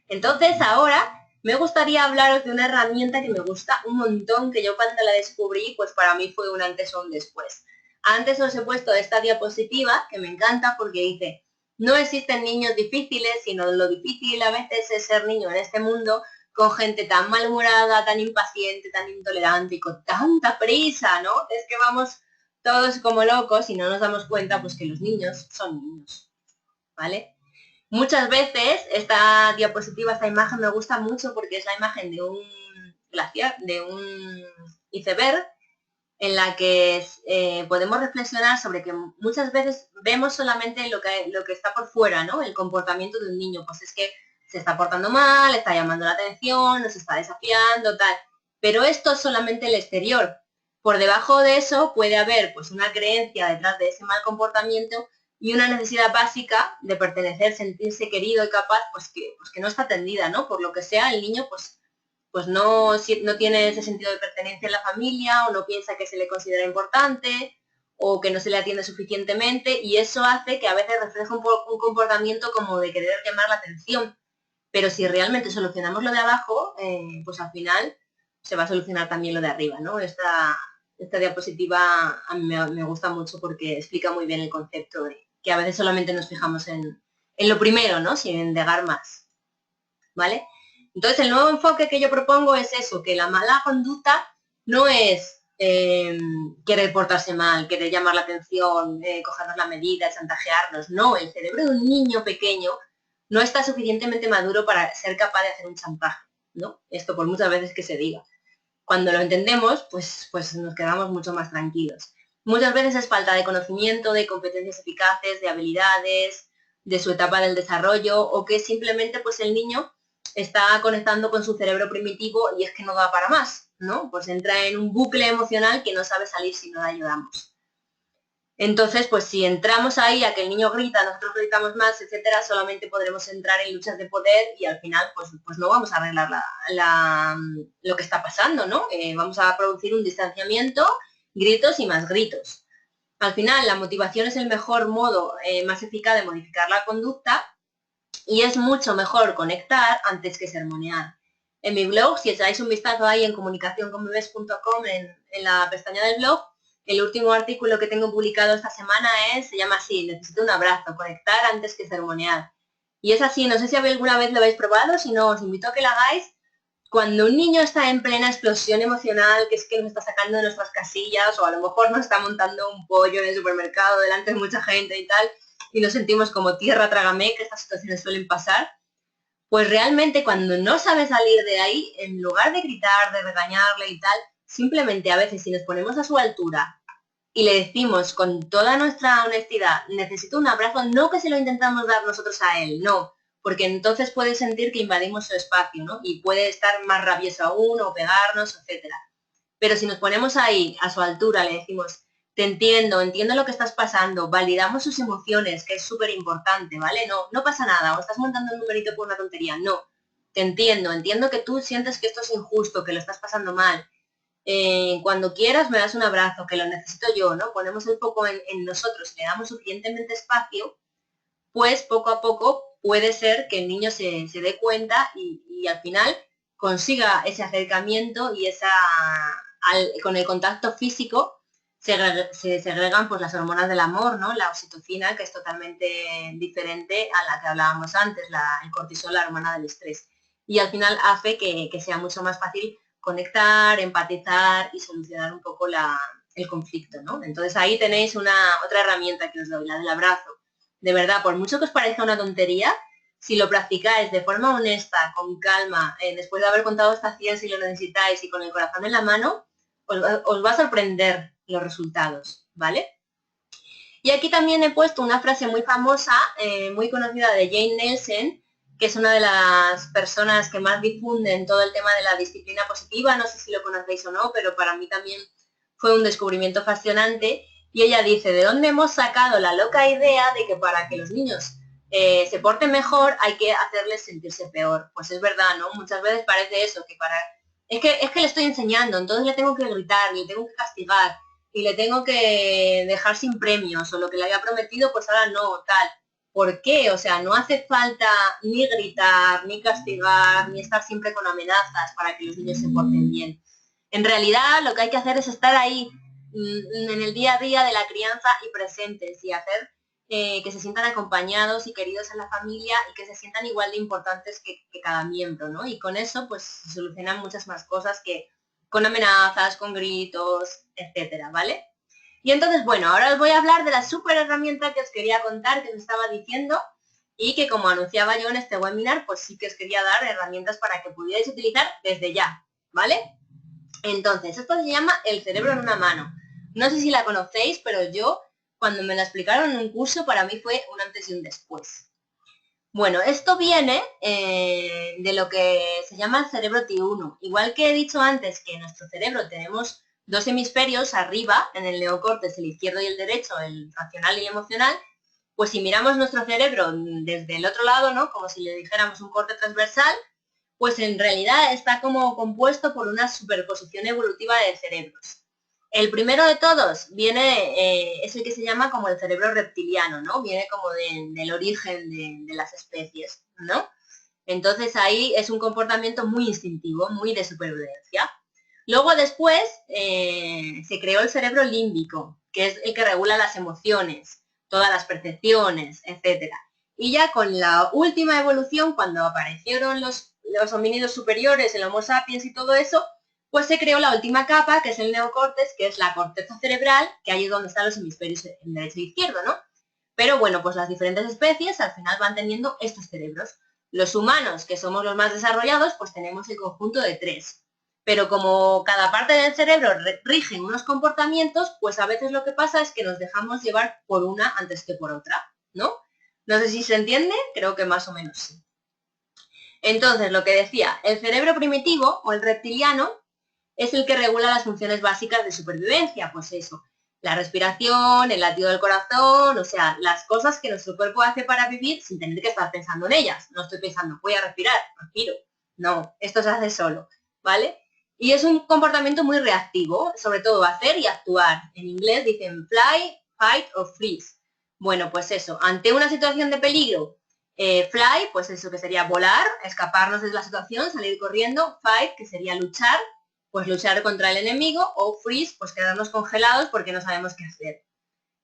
Entonces, ahora me gustaría hablaros de una herramienta que me gusta un montón, que yo cuando la descubrí, pues para mí fue un antes o un después. Antes os he puesto esta diapositiva, que me encanta porque dice, no existen niños difíciles, sino lo difícil a veces es ser niño en este mundo con gente tan malhumorada, tan impaciente, tan intolerante y con tanta prisa, ¿no? Es que vamos todos como locos y no nos damos cuenta pues que los niños son niños, ¿vale? Muchas veces esta diapositiva, esta imagen me gusta mucho porque es la imagen de un glaciar, de un iceberg, en la que podemos reflexionar sobre que muchas veces vemos solamente lo que está por fuera, ¿no? El comportamiento de un niño, pues es que se está portando mal, está llamando la atención, nos está desafiando, tal. Pero esto es solamente el exterior. Por debajo de eso puede haber pues una creencia detrás de ese mal comportamiento y una necesidad básica de pertenecer, sentirse querido y capaz, pues que no está atendida, ¿no? Por lo que sea, el niño pues no tiene ese sentido de pertenencia en la familia o no piensa que se le considera importante o que no se le atiende suficientemente, y eso hace que a veces refleje un comportamiento como de querer llamar la atención. Pero si realmente solucionamos lo de abajo, pues al final se va a solucionar también lo de arriba, ¿no? Esta diapositiva a mí me gusta mucho porque explica muy bien el concepto de que a veces solamente nos fijamos en lo primero, ¿no? Sin indagar más, ¿vale? Entonces, el nuevo enfoque que yo propongo es eso, que la mala conducta no es querer portarse mal, querer llamar la atención, cogernos la medida, chantajearnos. No, el cerebro de un niño pequeño no está suficientemente maduro para ser capaz de hacer un chantaje, ¿no? Esto por muchas veces que se diga. Cuando lo entendemos, pues nos quedamos mucho más tranquilos. Muchas veces es falta de conocimiento, de competencias eficaces, de habilidades, de su etapa del desarrollo, o que simplemente pues el niño está conectando con su cerebro primitivo y es que no da para más, ¿no? Pues entra en un bucle emocional que no sabe salir si no le ayudamos. Entonces, pues si entramos ahí a que el niño grita, nosotros gritamos más, etcétera, solamente podremos entrar en luchas de poder y al final pues no vamos a arreglar lo que está pasando, ¿no? Vamos a producir un distanciamiento, gritos y más gritos. Al final, la motivación es el mejor modo más eficaz de modificar la conducta y es mucho mejor conectar antes que sermonear. En mi blog, si echáis un vistazo ahí en comunicacionconbebes.com, en la pestaña del blog, el último artículo que tengo publicado esta semana se llama así: necesito un abrazo, conectar antes que sermonear. Y es así, no sé si alguna vez lo habéis probado, si no, os invito a que lo hagáis. Cuando un niño está en plena explosión emocional, que es que nos está sacando de nuestras casillas, o a lo mejor nos está montando un pollo en el supermercado delante de mucha gente y tal, y nos sentimos como tierra trágame, que estas situaciones suelen pasar, pues realmente cuando no sabe salir de ahí, en lugar de gritar, de regañarle y tal, simplemente a veces si nos ponemos a su altura y le decimos con toda nuestra honestidad, necesito un abrazo, no que se lo intentamos dar nosotros a él, no, porque entonces puede sentir que invadimos su espacio, ¿no? Y puede estar más rabioso aún o pegarnos, etcétera. Pero si nos ponemos ahí a su altura, le decimos, te entiendo, entiendo lo que estás pasando, validamos sus emociones, que es súper importante, ¿vale? No pasa nada, o estás montando un numerito por una tontería, no. Te entiendo que tú sientes que esto es injusto, que lo estás pasando mal. Cuando quieras me das un abrazo, que lo necesito yo, ¿no? Ponemos el foco en nosotros, le damos suficientemente espacio, pues poco a poco puede ser que el niño se dé cuenta y al final consiga ese acercamiento y con el contacto físico se segregan pues las hormonas del amor, ¿no? La oxitocina, que es totalmente diferente a la que hablábamos antes, el cortisol, la hormona del estrés. Y al final hace que sea mucho más fácil conectar, empatizar y solucionar un poco el conflicto, ¿no? Entonces ahí tenéis otra herramienta que os doy, la del abrazo. De verdad, por mucho que os parezca una tontería, si lo practicáis de forma honesta, con calma, después de haber contado hasta 100 si lo necesitáis y con el corazón en la mano, os va a sorprender los resultados, ¿vale? Y aquí también he puesto una frase muy famosa, muy conocida de Jane Nelsen, que es una de las personas que más difunden todo el tema de la disciplina positiva. No sé si lo conocéis o no, pero para mí también fue un descubrimiento fascinante. Y ella dice, ¿de dónde hemos sacado la loca idea de que para que los niños se porten mejor hay que hacerles sentirse peor? Pues es verdad, ¿no? Muchas veces parece eso, que es que le estoy enseñando, entonces le tengo que gritar, le tengo que castigar, y le tengo que dejar sin premios, o lo que le había prometido, pues ahora no, tal. ¿Por qué? O sea, no hace falta ni gritar, ni castigar, ni estar siempre con amenazas para que los niños se porten bien. En realidad, lo que hay que hacer es estar ahí en el día a día de la crianza y presentes y hacer que se sientan acompañados y queridos en la familia y que se sientan igual de importantes que cada miembro, ¿no? Y con eso, pues, se solucionan muchas más cosas que con amenazas, con gritos, etcétera, ¿vale? Y entonces, bueno, ahora os voy a hablar de la súper herramienta que os quería contar, que os estaba diciendo, y que como anunciaba yo en este webinar, pues sí que os quería dar herramientas para que pudierais utilizar desde ya, ¿vale? Entonces, esto se llama el cerebro en una mano. No sé si la conocéis, pero yo, cuando me la explicaron en un curso, para mí fue un antes y un después. Bueno, esto viene de lo que se llama el cerebro T1. Igual que he dicho antes que en nuestro cerebro tenemos dos hemisferios arriba, en el neocórtex, el izquierdo y el derecho, el racional y el emocional, pues si miramos nuestro cerebro desde el otro lado, ¿no? Como si le dijéramos un corte transversal, pues en realidad está como compuesto por una superposición evolutiva de cerebros. El primero de todos es el que se llama como el cerebro reptiliano, ¿no? Viene como del origen de las especies, ¿no? Entonces ahí es un comportamiento muy instintivo, muy de supervivencia. Luego después se creó el cerebro límbico, que es el que regula las emociones, todas las percepciones, etc. Y ya con la última evolución, cuando aparecieron los homínidos superiores, el Homo sapiens y todo eso, pues se creó la última capa, que es el neocórtex, que es la corteza cerebral, que ahí es donde están los hemisferios en derecho e izquierdo, ¿no? Pero bueno, pues las diferentes especies al final van teniendo estos cerebros. Los humanos, que somos los más desarrollados, pues tenemos el conjunto de 3. Pero como cada parte del cerebro rige unos comportamientos, pues a veces lo que pasa es que nos dejamos llevar por una antes que por otra, ¿no? No sé si se entiende, creo que más o menos sí. Entonces, lo que decía, el cerebro primitivo o el reptiliano es el que regula las funciones básicas de supervivencia, pues eso, La respiración, el latido del corazón, o sea, las cosas que nuestro cuerpo hace para vivir sin tener que estar pensando en ellas. No estoy pensando, voy a respirar, respiro. No, esto se hace solo, ¿vale? Y es un comportamiento muy reactivo, sobre todo hacer y actuar. En inglés dicen fly, fight o freeze. Bueno, pues eso, ante una situación de peligro, fly, pues eso que sería volar, escaparnos de la situación, salir corriendo, fight, que sería luchar, pues luchar contra el enemigo, o freeze, pues quedarnos congelados porque no sabemos qué hacer.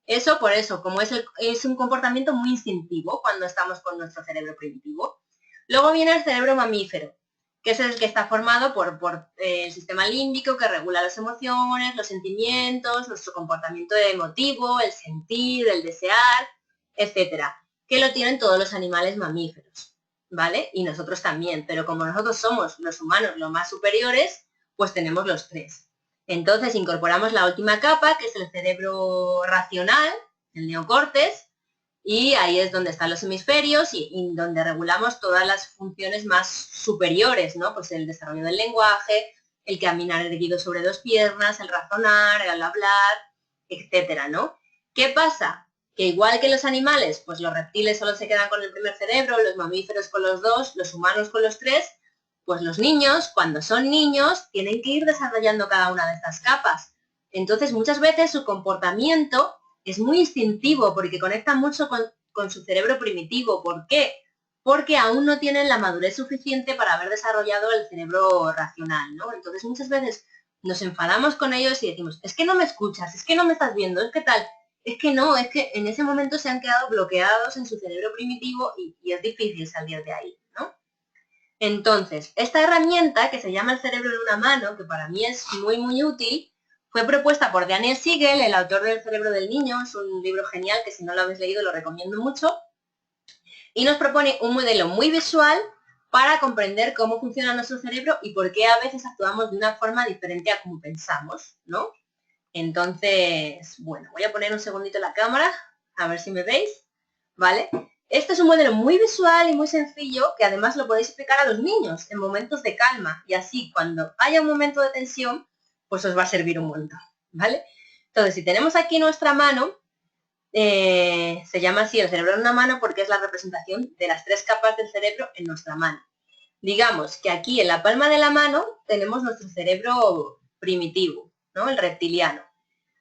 Eso por eso, como es un comportamiento muy instintivo cuando estamos con nuestro cerebro primitivo. Luego viene el cerebro mamífero, que es el que está formado por el sistema límbico, que regula las emociones, los sentimientos, nuestro comportamiento emotivo, el sentir, el desear, etcétera, que lo tienen todos los animales mamíferos, ¿vale? Y nosotros también, pero como nosotros somos los humanos los más superiores, pues tenemos los tres. Entonces incorporamos la última capa, que es el cerebro racional, el neocortes, y ahí es donde están los hemisferios y donde regulamos todas las funciones más superiores, ¿no? Pues el desarrollo del lenguaje, el caminar erguido sobre dos piernas, el razonar, el hablar, etcétera, ¿no? ¿Qué pasa? Que igual que los animales, pues los reptiles solo se quedan con el primer cerebro, los mamíferos con los dos, los humanos con los tres, pues los niños, cuando son niños, tienen que ir desarrollando cada una de estas capas. Entonces, muchas veces su comportamiento es muy instintivo porque conecta mucho con su cerebro primitivo. ¿Por qué? Porque aún no tienen la madurez suficiente para haber desarrollado el cerebro racional, ¿no? Entonces, muchas veces nos enfadamos con ellos y decimos, es que no me escuchas, es que no me estás viendo, es que tal. Es que no, es que en ese momento se han quedado bloqueados en su cerebro primitivo y es difícil salir de ahí, ¿no? Entonces, esta herramienta que se llama el cerebro en una mano, que para mí es muy, muy útil, fue propuesta por Daniel Siegel, el autor del Cerebro del Niño. Es un libro genial que si no lo habéis leído lo recomiendo mucho. Y nos propone un modelo muy visual para comprender cómo funciona nuestro cerebro y por qué a veces actuamos de una forma diferente a como pensamos, ¿no? Entonces, bueno, voy a poner un segundito la cámara, a ver si me veis, ¿vale? Este es un modelo muy visual y muy sencillo que además lo podéis explicar a los niños en momentos de calma y así cuando haya un momento de tensión, pues os va a servir un montón, ¿vale? Entonces, si tenemos aquí nuestra mano, se llama así el cerebro en una mano porque es la representación de las tres capas del cerebro en nuestra mano. Digamos que aquí en la palma de la mano tenemos nuestro cerebro primitivo, ¿no? El reptiliano.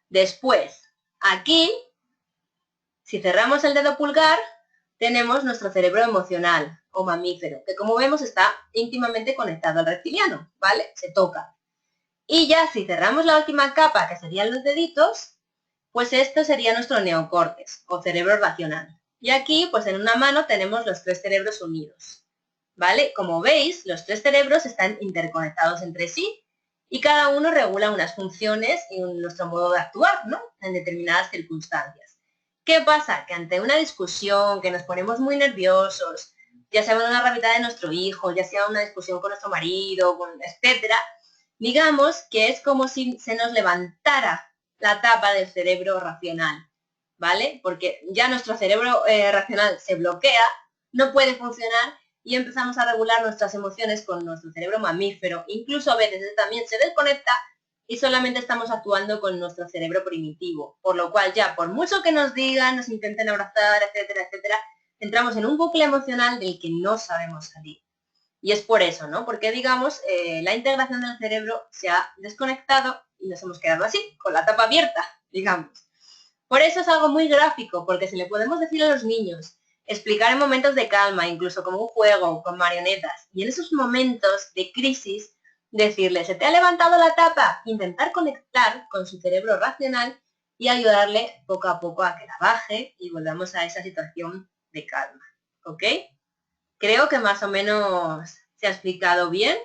Después, aquí, si cerramos el dedo pulgar, tenemos nuestro cerebro emocional o mamífero, que como vemos está íntimamente conectado al reptiliano, ¿vale? Se toca. Y ya si cerramos la última capa, que serían los deditos, pues esto sería nuestro neocortes o cerebro racional. Y aquí, pues en una mano tenemos los tres cerebros unidos, ¿vale? Como veis, los tres cerebros están interconectados entre sí y cada uno regula unas funciones y nuestro modo de actuar, ¿no? En determinadas circunstancias. ¿Qué pasa? Que ante una discusión, que nos ponemos muy nerviosos, ya sea una rabietada de nuestro hijo, ya sea una discusión con nuestro marido, etcétera, digamos que es como si se nos levantara la tapa del cerebro racional, ¿vale? Porque ya nuestro cerebro racional se bloquea, no puede funcionar y empezamos a regular nuestras emociones con nuestro cerebro mamífero. Incluso a veces también se desconecta y solamente estamos actuando con nuestro cerebro primitivo. Por lo cual ya, por mucho que nos digan, nos intenten abrazar, etcétera, etcétera, entramos en un bucle emocional del que no sabemos salir. Y es por eso, ¿no? Porque, digamos, la integración del cerebro se ha desconectado y nos hemos quedado así, con la tapa abierta, digamos. Por eso es algo muy gráfico, porque se le podemos decir a los niños, explicar en momentos de calma, incluso como un juego, con marionetas, y en esos momentos de crisis, decirle, se te ha levantado la tapa, intentar conectar con su cerebro racional y ayudarle poco a poco a que la baje y volvamos a esa situación de calma, ¿ok? Creo que más o menos se ha explicado bien.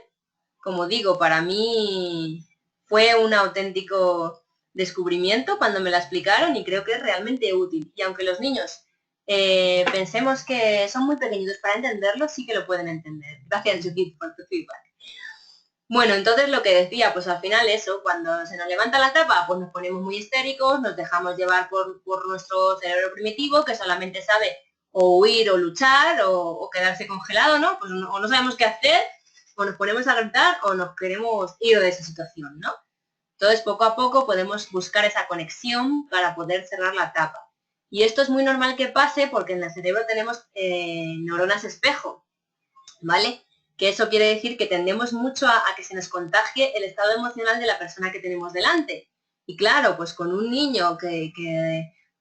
Como digo, para mí fue un auténtico descubrimiento cuando me la explicaron y creo que es realmente útil. Y aunque los niños pensemos que son muy pequeñitos para entenderlo, sí que lo pueden entender. Gracias, Judith, por tu feedback. Bueno, entonces lo que decía, pues al final eso, cuando se nos levanta la tapa, pues nos ponemos muy histéricos, nos dejamos llevar por nuestro cerebro primitivo, que solamente sabe o huir o luchar o quedarse congelado, ¿no? Pues o no sabemos qué hacer, o nos ponemos a gritar o nos queremos ir de esa situación, ¿no? Entonces, poco a poco podemos buscar esa conexión para poder cerrar la tapa. Y esto es muy normal que pase porque en el cerebro tenemos neuronas espejo, ¿vale? Que eso quiere decir que tendemos mucho a que se nos contagie el estado emocional de la persona que tenemos delante. Y claro, pues con un niño que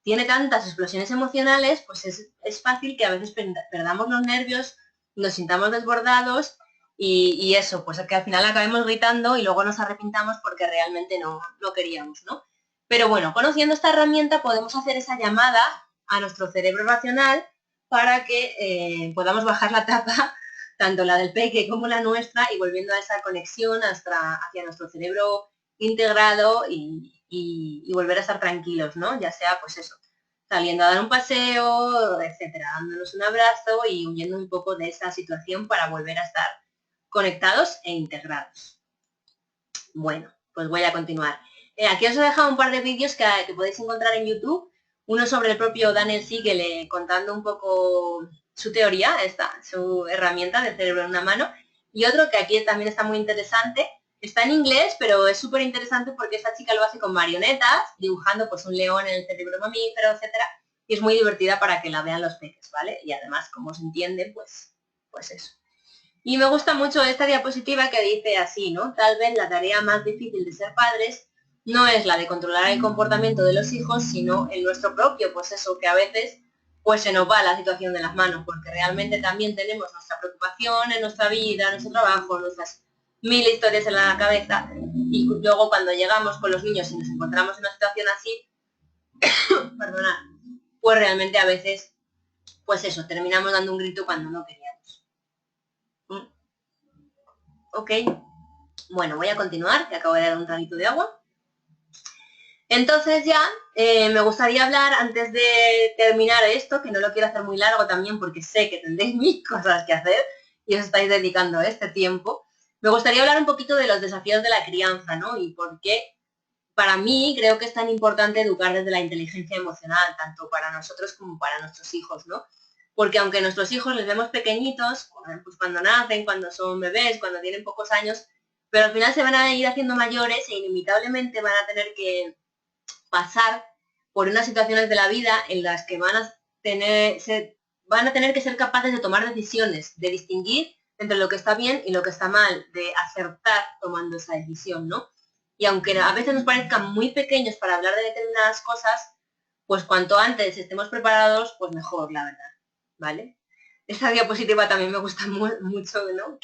tiene tantas explosiones emocionales, pues es fácil que a veces perdamos los nervios, nos sintamos desbordados y eso, pues que al final acabemos gritando y luego nos arrepintamos porque realmente no queríamos, ¿no? Pero bueno, conociendo esta herramienta podemos hacer esa llamada a nuestro cerebro racional para que podamos bajar la tapa, tanto la del peque como la nuestra, y volviendo a esa conexión hacia nuestro cerebro integrado y volver a estar tranquilos, ¿no? Ya sea, pues eso, saliendo a dar un paseo, etcétera, dándonos un abrazo y huyendo un poco de esa situación para volver a estar conectados e integrados. Bueno, pues voy a continuar. Aquí os he dejado un par de vídeos que podéis encontrar en YouTube. Uno sobre el propio Daniel Siegel contando un poco su teoría, su herramienta del cerebro en una mano. Y otro que aquí también está muy interesante. Está en inglés, pero es súper interesante porque esta chica lo hace con marionetas, dibujando pues un león en el cerebro mamífero, etcétera. Y es muy divertida para que la vean los peques, ¿vale? Y además, como se entiende, pues eso. Y me gusta mucho esta diapositiva que dice así, ¿no? Tal vez la tarea más difícil de ser padres no es la de controlar el comportamiento de los hijos, sino el nuestro propio, pues eso, que a veces pues se nos va la situación de las manos, porque realmente también tenemos nuestra preocupación en nuestra vida, nuestro trabajo, nuestras mil historias en la cabeza, y luego cuando llegamos con los niños y nos encontramos en una situación así, perdonad, pues realmente a veces, pues eso, terminamos dando un grito cuando no queríamos. Ok, bueno, voy a continuar, que acabo de dar un traguito de agua. Entonces ya me gustaría hablar, antes de terminar esto, que no lo quiero hacer muy largo también porque sé que tendréis mil cosas que hacer y os estáis dedicando este tiempo, me gustaría hablar un poquito de los desafíos de la crianza, ¿no? Y por qué para mí creo que es tan importante educar desde la inteligencia emocional, tanto para nosotros como para nuestros hijos, ¿no? Porque aunque nuestros hijos les vemos pequeñitos, pues cuando nacen, cuando son bebés, cuando tienen pocos años, pero al final se van a ir haciendo mayores e inevitablemente van a tener que pasar por unas situaciones de la vida en las que van a tener que ser capaces de tomar decisiones, de distinguir entre lo que está bien y lo que está mal, de acertar tomando esa decisión, ¿no? Y aunque a veces nos parezcan muy pequeños para hablar de determinadas cosas, pues cuanto antes estemos preparados, pues mejor, la verdad, ¿vale? Esta diapositiva también me gusta mucho, ¿no?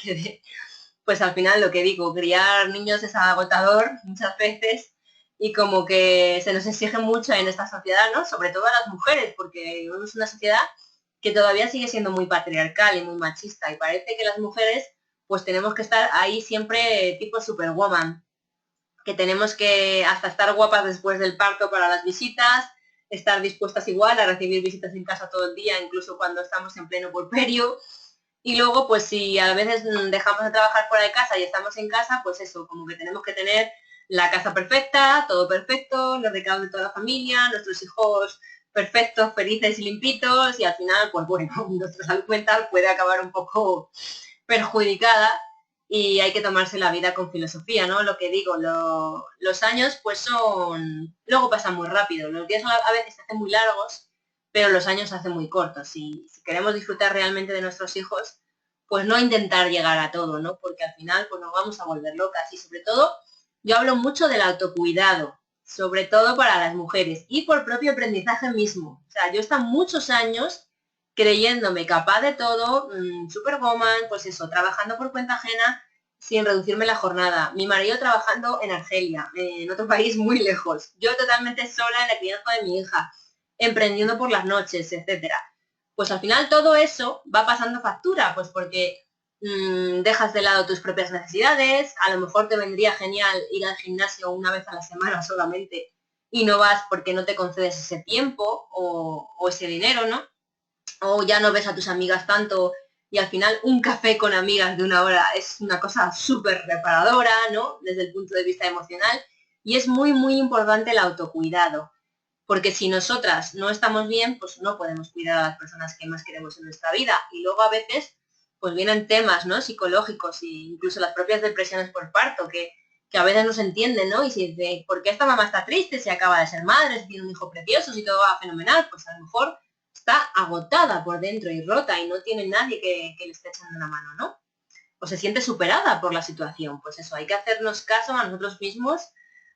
Pues al final lo que digo, criar niños es agotador muchas veces y como que se nos exige mucho en esta sociedad, ¿no? Sobre todo a las mujeres, porque vivimos una sociedad que todavía sigue siendo muy patriarcal y muy machista y parece que las mujeres pues tenemos que estar ahí siempre tipo superwoman, que tenemos que hasta estar guapas después del parto para las visitas, estar dispuestas igual a recibir visitas en casa todo el día, incluso cuando estamos en pleno puerperio. Y luego, pues si a veces dejamos de trabajar fuera de casa y estamos en casa, pues eso, como que tenemos que tener la casa perfecta, todo perfecto, los recados de toda la familia, nuestros hijos perfectos, felices y limpitos, y al final, pues bueno, nuestra salud mental puede acabar un poco perjudicada y hay que tomarse la vida con filosofía, ¿no? Lo que digo, los años pues luego pasan muy rápido, los días a veces se hacen muy largos, pero los años se hacen muy cortos y si queremos disfrutar realmente de nuestros hijos, pues no intentar llegar a todo, ¿no? Porque al final pues nos vamos a volver locas y sobre todo yo hablo mucho del autocuidado, sobre todo para las mujeres y por propio aprendizaje mismo. O sea, yo he estado muchos años creyéndome capaz de todo, superwoman, pues eso, trabajando por cuenta ajena sin reducirme la jornada. Mi marido trabajando en Argelia, en otro país muy lejos. Yo totalmente sola en la crianza de mi hija, emprendiendo por las noches, etcétera. Pues al final todo eso va pasando factura, pues porque dejas de lado tus propias necesidades, a lo mejor te vendría genial ir al gimnasio una vez a la semana solamente y no vas porque no te concedes ese tiempo o ese dinero, ¿no? O ya no ves a tus amigas tanto y al final un café con amigas de una hora es una cosa súper reparadora, ¿no? Desde el punto de vista emocional. Y es muy, muy importante el autocuidado. Porque si nosotras no estamos bien, pues no podemos cuidar a las personas que más queremos en nuestra vida. Y luego a veces, pues vienen temas, ¿no? Psicológicos e incluso las propias depresiones por parto, que que a veces no se entienden, ¿no? Y si dice, ¿por qué esta mamá está triste si acaba de ser madre, si tiene un hijo precioso, si todo va fenomenal? Pues a lo mejor está agotada por dentro y rota y no tiene nadie que le esté echando una mano, ¿no? O se siente superada por la situación. Pues eso, hay que hacernos caso a nosotros mismos,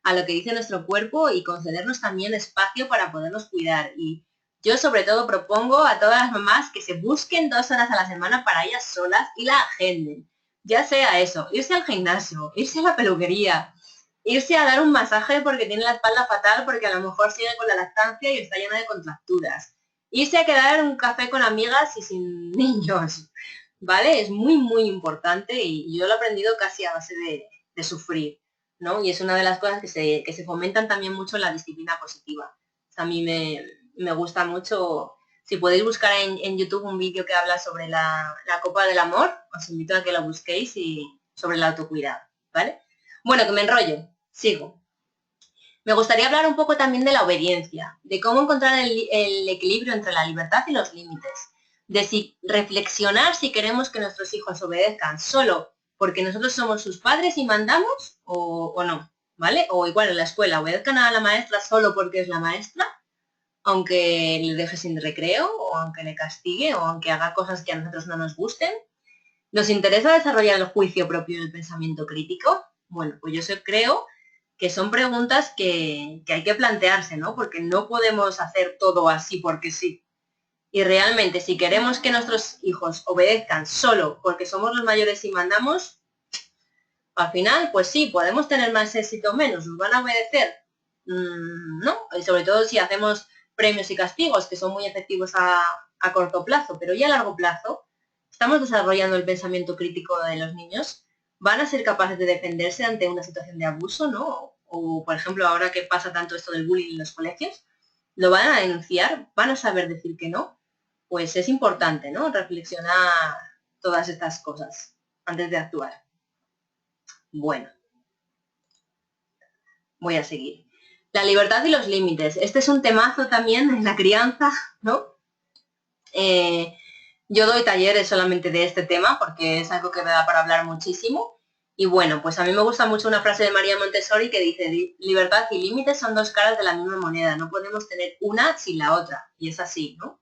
a lo que dice nuestro cuerpo y concedernos también espacio para podernos cuidar. Y yo sobre todo propongo a todas las mamás que se busquen 2 horas a la semana para ellas solas y la agenden. Ya sea eso, irse al gimnasio, irse a la peluquería, irse a dar un masaje porque tiene la espalda fatal porque a lo mejor sigue con la lactancia y está llena de contracturas. Irse a quedar un café con amigas y sin niños, ¿vale? Es muy, muy importante y yo lo he aprendido casi a base de sufrir, ¿no? Y es una de las cosas que se fomentan también mucho en la disciplina positiva. A mí me gusta mucho. Si podéis buscar en YouTube un vídeo que habla sobre la copa del amor, os invito a que lo busquéis y sobre el autocuidado, ¿vale? Bueno, que me enrollo, sigo. Me gustaría hablar un poco también de la obediencia, de cómo encontrar el equilibrio entre la libertad y los límites, de si reflexionar si queremos que nuestros hijos obedezcan solo porque nosotros somos sus padres y mandamos o no, ¿vale? O igual en la escuela, obedezcan a la maestra solo porque es la maestra, aunque le deje sin recreo, o aunque le castigue, o aunque haga cosas que a nosotros no nos gusten. ¿Nos interesa desarrollar el juicio propio y el pensamiento crítico? Bueno, pues yo creo que son preguntas que hay que plantearse, ¿no? Porque no podemos hacer todo así porque sí. Y realmente, si queremos que nuestros hijos obedezcan solo porque somos los mayores y mandamos, al final, pues sí, podemos tener más éxito o menos. ¿Nos van a obedecer? No. Y sobre todo si hacemos premios y castigos, que son muy efectivos a corto plazo, pero ya a largo plazo, estamos desarrollando el pensamiento crítico de los niños. ¿Van a ser capaces de defenderse ante una situación de abuso, no? O, por ejemplo, ahora que pasa tanto esto del bullying en los colegios, ¿lo van a denunciar? ¿Van a saber decir que no? Pues es importante, ¿no? Reflexionar todas estas cosas antes de actuar. Bueno, voy a seguir. La libertad y los límites. Este es un temazo también en la crianza, ¿no? Yo doy talleres solamente de este tema porque es algo que me da para hablar muchísimo. Y bueno, pues a mí me gusta mucho una frase de María Montessori que dice, libertad y límites son 2 caras de la misma moneda, no podemos tener una sin la otra. Y es así, ¿no?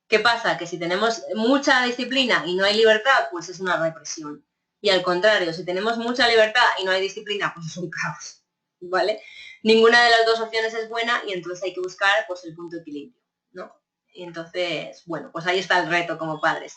¿Qué pasa? Que si tenemos mucha disciplina y no hay libertad, pues es una represión. Y al contrario, si tenemos mucha libertad y no hay disciplina, pues es un caos, ¿vale? Ninguna de las 2 opciones es buena y entonces hay que buscar pues el punto de equilibrio, ¿no? Y entonces, bueno, pues ahí está el reto como padres.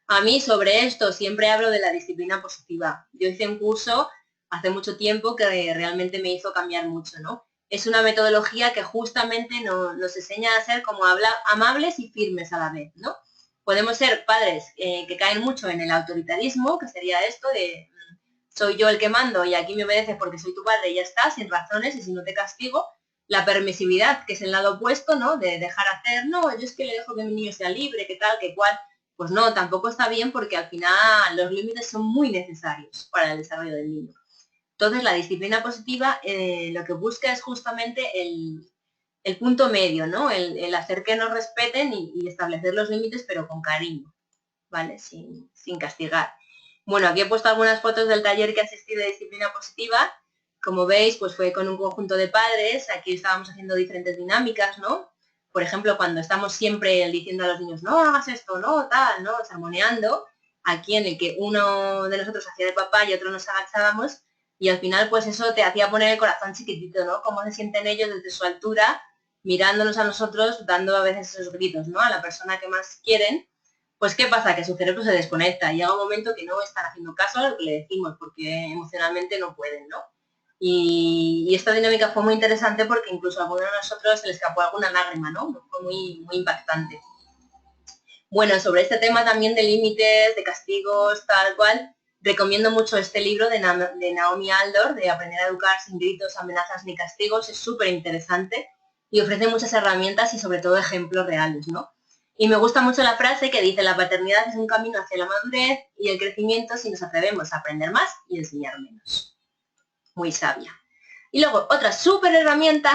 A mí sobre esto siempre hablo de la disciplina positiva. Yo hice un curso hace mucho tiempo que realmente me hizo cambiar mucho, ¿no? Es una metodología que justamente nos enseña a ser como amables y firmes a la vez, ¿no? Podemos ser padres que caen mucho en el autoritarismo, que sería esto de soy yo el que mando y aquí me obedeces porque soy tu padre y ya está, sin razones y si no te castigo. La permisividad, que es el lado opuesto, ¿no? De dejar hacer, no, yo es que le dejo que mi niño sea libre, que tal, que cual. Pues no, tampoco está bien porque al final los límites son muy necesarios para el desarrollo del niño. Entonces, la disciplina positiva lo que busca es justamente el punto medio, ¿no? El hacer que nos respeten y establecer los límites, pero con cariño, ¿vale? Sin castigar. Bueno, aquí he puesto algunas fotos del taller que asistí de disciplina positiva. Como veis, pues fue con un conjunto de padres. Aquí estábamos haciendo diferentes dinámicas, ¿no? Por ejemplo, cuando estamos siempre diciendo a los niños, no hagas esto, no, tal, ¿no? Sermoneando. Aquí en el que uno de nosotros hacía de papá y otro nos agachábamos. Y al final, pues eso te hacía poner el corazón chiquitito, ¿no? Cómo se sienten ellos desde su altura, mirándonos a nosotros, dando a veces esos gritos, ¿no? A la persona que más quieren. Pues ¿qué pasa? Que su cerebro se desconecta y llega un momento que no están haciendo caso a lo que le decimos porque emocionalmente no pueden, ¿no? Y esta dinámica fue muy interesante porque incluso a alguno de nosotros se le escapó alguna lágrima, ¿no? Fue muy impactante. Bueno, sobre este tema también de límites, de castigos, tal cual, recomiendo mucho este libro de Naomi Aldor, de Aprender a educar sin gritos, amenazas ni castigos. Es súper interesante y ofrece muchas herramientas y sobre todo ejemplos reales, ¿no? Y me gusta mucho la frase que dice, la paternidad es un camino hacia la madurez y el crecimiento si nos atrevemos a aprender más y enseñar menos. Muy sabia. Y luego, otra súper herramienta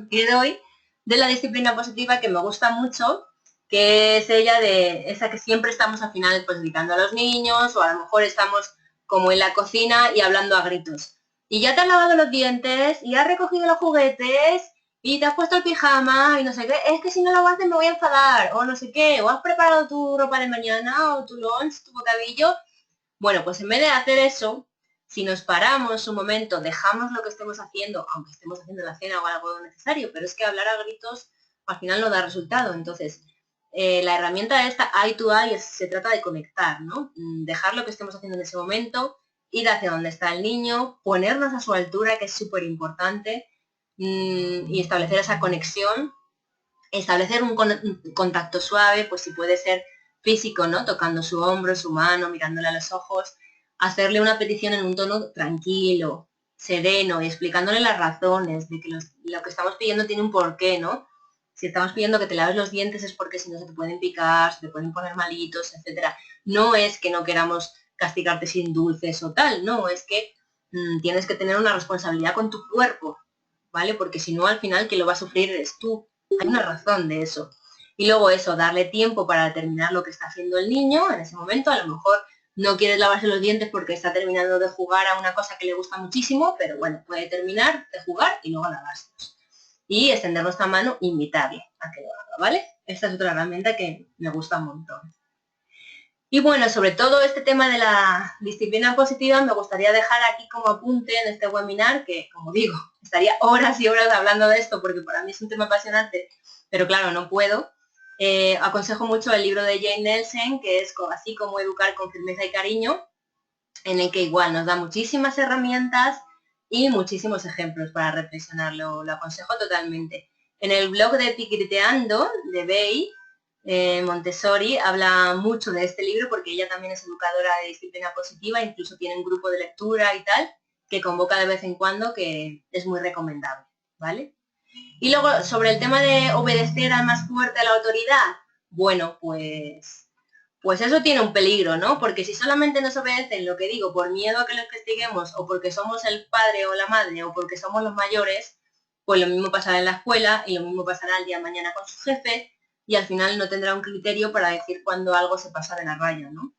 que doy de la disciplina positiva que me gusta mucho, que es ella de esa que siempre estamos al final pues gritando a los niños o a lo mejor estamos como en la cocina y hablando a gritos. y ya te has lavado los dientes, y has recogido los juguetes, y te has puesto el pijama, y no sé qué, es que si no lo haces me voy a enfadar, o no sé qué, o has preparado tu ropa de mañana, o tu lunch, tu bocadillo. Bueno, pues en vez de hacer eso, si nos paramos un momento, dejamos lo que estemos haciendo, aunque estemos haciendo la cena o algo necesario, pero es que hablar a gritos al final no da resultado. Entonces, la herramienta esta, eye to eye, se trata de conectar, ¿no? Dejar lo que estemos haciendo en ese momento, ir hacia donde está el niño, ponernos a su altura, que es súper importante, y establecer esa conexión, establecer un contacto suave, pues si puede ser físico, ¿no? Tocando su hombro, su mano, mirándole a los ojos, hacerle una petición en un tono tranquilo, sereno y explicándole las razones de que lo que estamos pidiendo tiene un porqué, ¿no? Si estamos pidiendo que te laves los dientes es porque si no se te pueden picar, se te pueden poner malitos, etcétera. No es que no queramos castigarte sin dulces o tal, no, es que tienes que tener una responsabilidad con tu cuerpo, ¿vale? Porque si no, al final quien lo va a sufrir eres tú. Hay una razón de eso. Y luego eso, darle tiempo para determinar lo que está haciendo el niño en ese momento. A lo mejor no quieres lavarse los dientes porque está terminando de jugar a una cosa que le gusta muchísimo, pero bueno, puede terminar de jugar y luego lavárselos. Y extender nuestra mano, invitarle a que lo haga, ¿vale? Esta es otra herramienta que me gusta un montón. Y bueno, sobre todo este tema de la disciplina positiva me gustaría dejar aquí como apunte en este webinar, que como digo, estaría horas y horas hablando de esto porque para mí es un tema apasionante, pero claro, no puedo. Aconsejo mucho el libro de Jane Nelsen, que es así como educar con firmeza y cariño, en el que igual nos da muchísimas herramientas y muchísimos ejemplos para reflexionarlo. Lo aconsejo totalmente. En el blog de Piquiteando, de Bey, Montessori, habla mucho de este libro porque ella también es educadora de disciplina positiva, incluso tiene un grupo de lectura y tal, que convoca de vez en cuando, que es muy recomendable, ¿vale? Y luego, sobre el tema de obedecer al más fuerte, a la autoridad, bueno, pues eso tiene un peligro, ¿no? Porque si solamente nos obedecen lo que digo por miedo a que los castiguemos o porque somos el padre o la madre o porque somos los mayores, pues lo mismo pasará en la escuela y lo mismo pasará el día de mañana con su jefe y al final no tendrá un criterio para decir cuando algo se pasa de la raya, ¿no?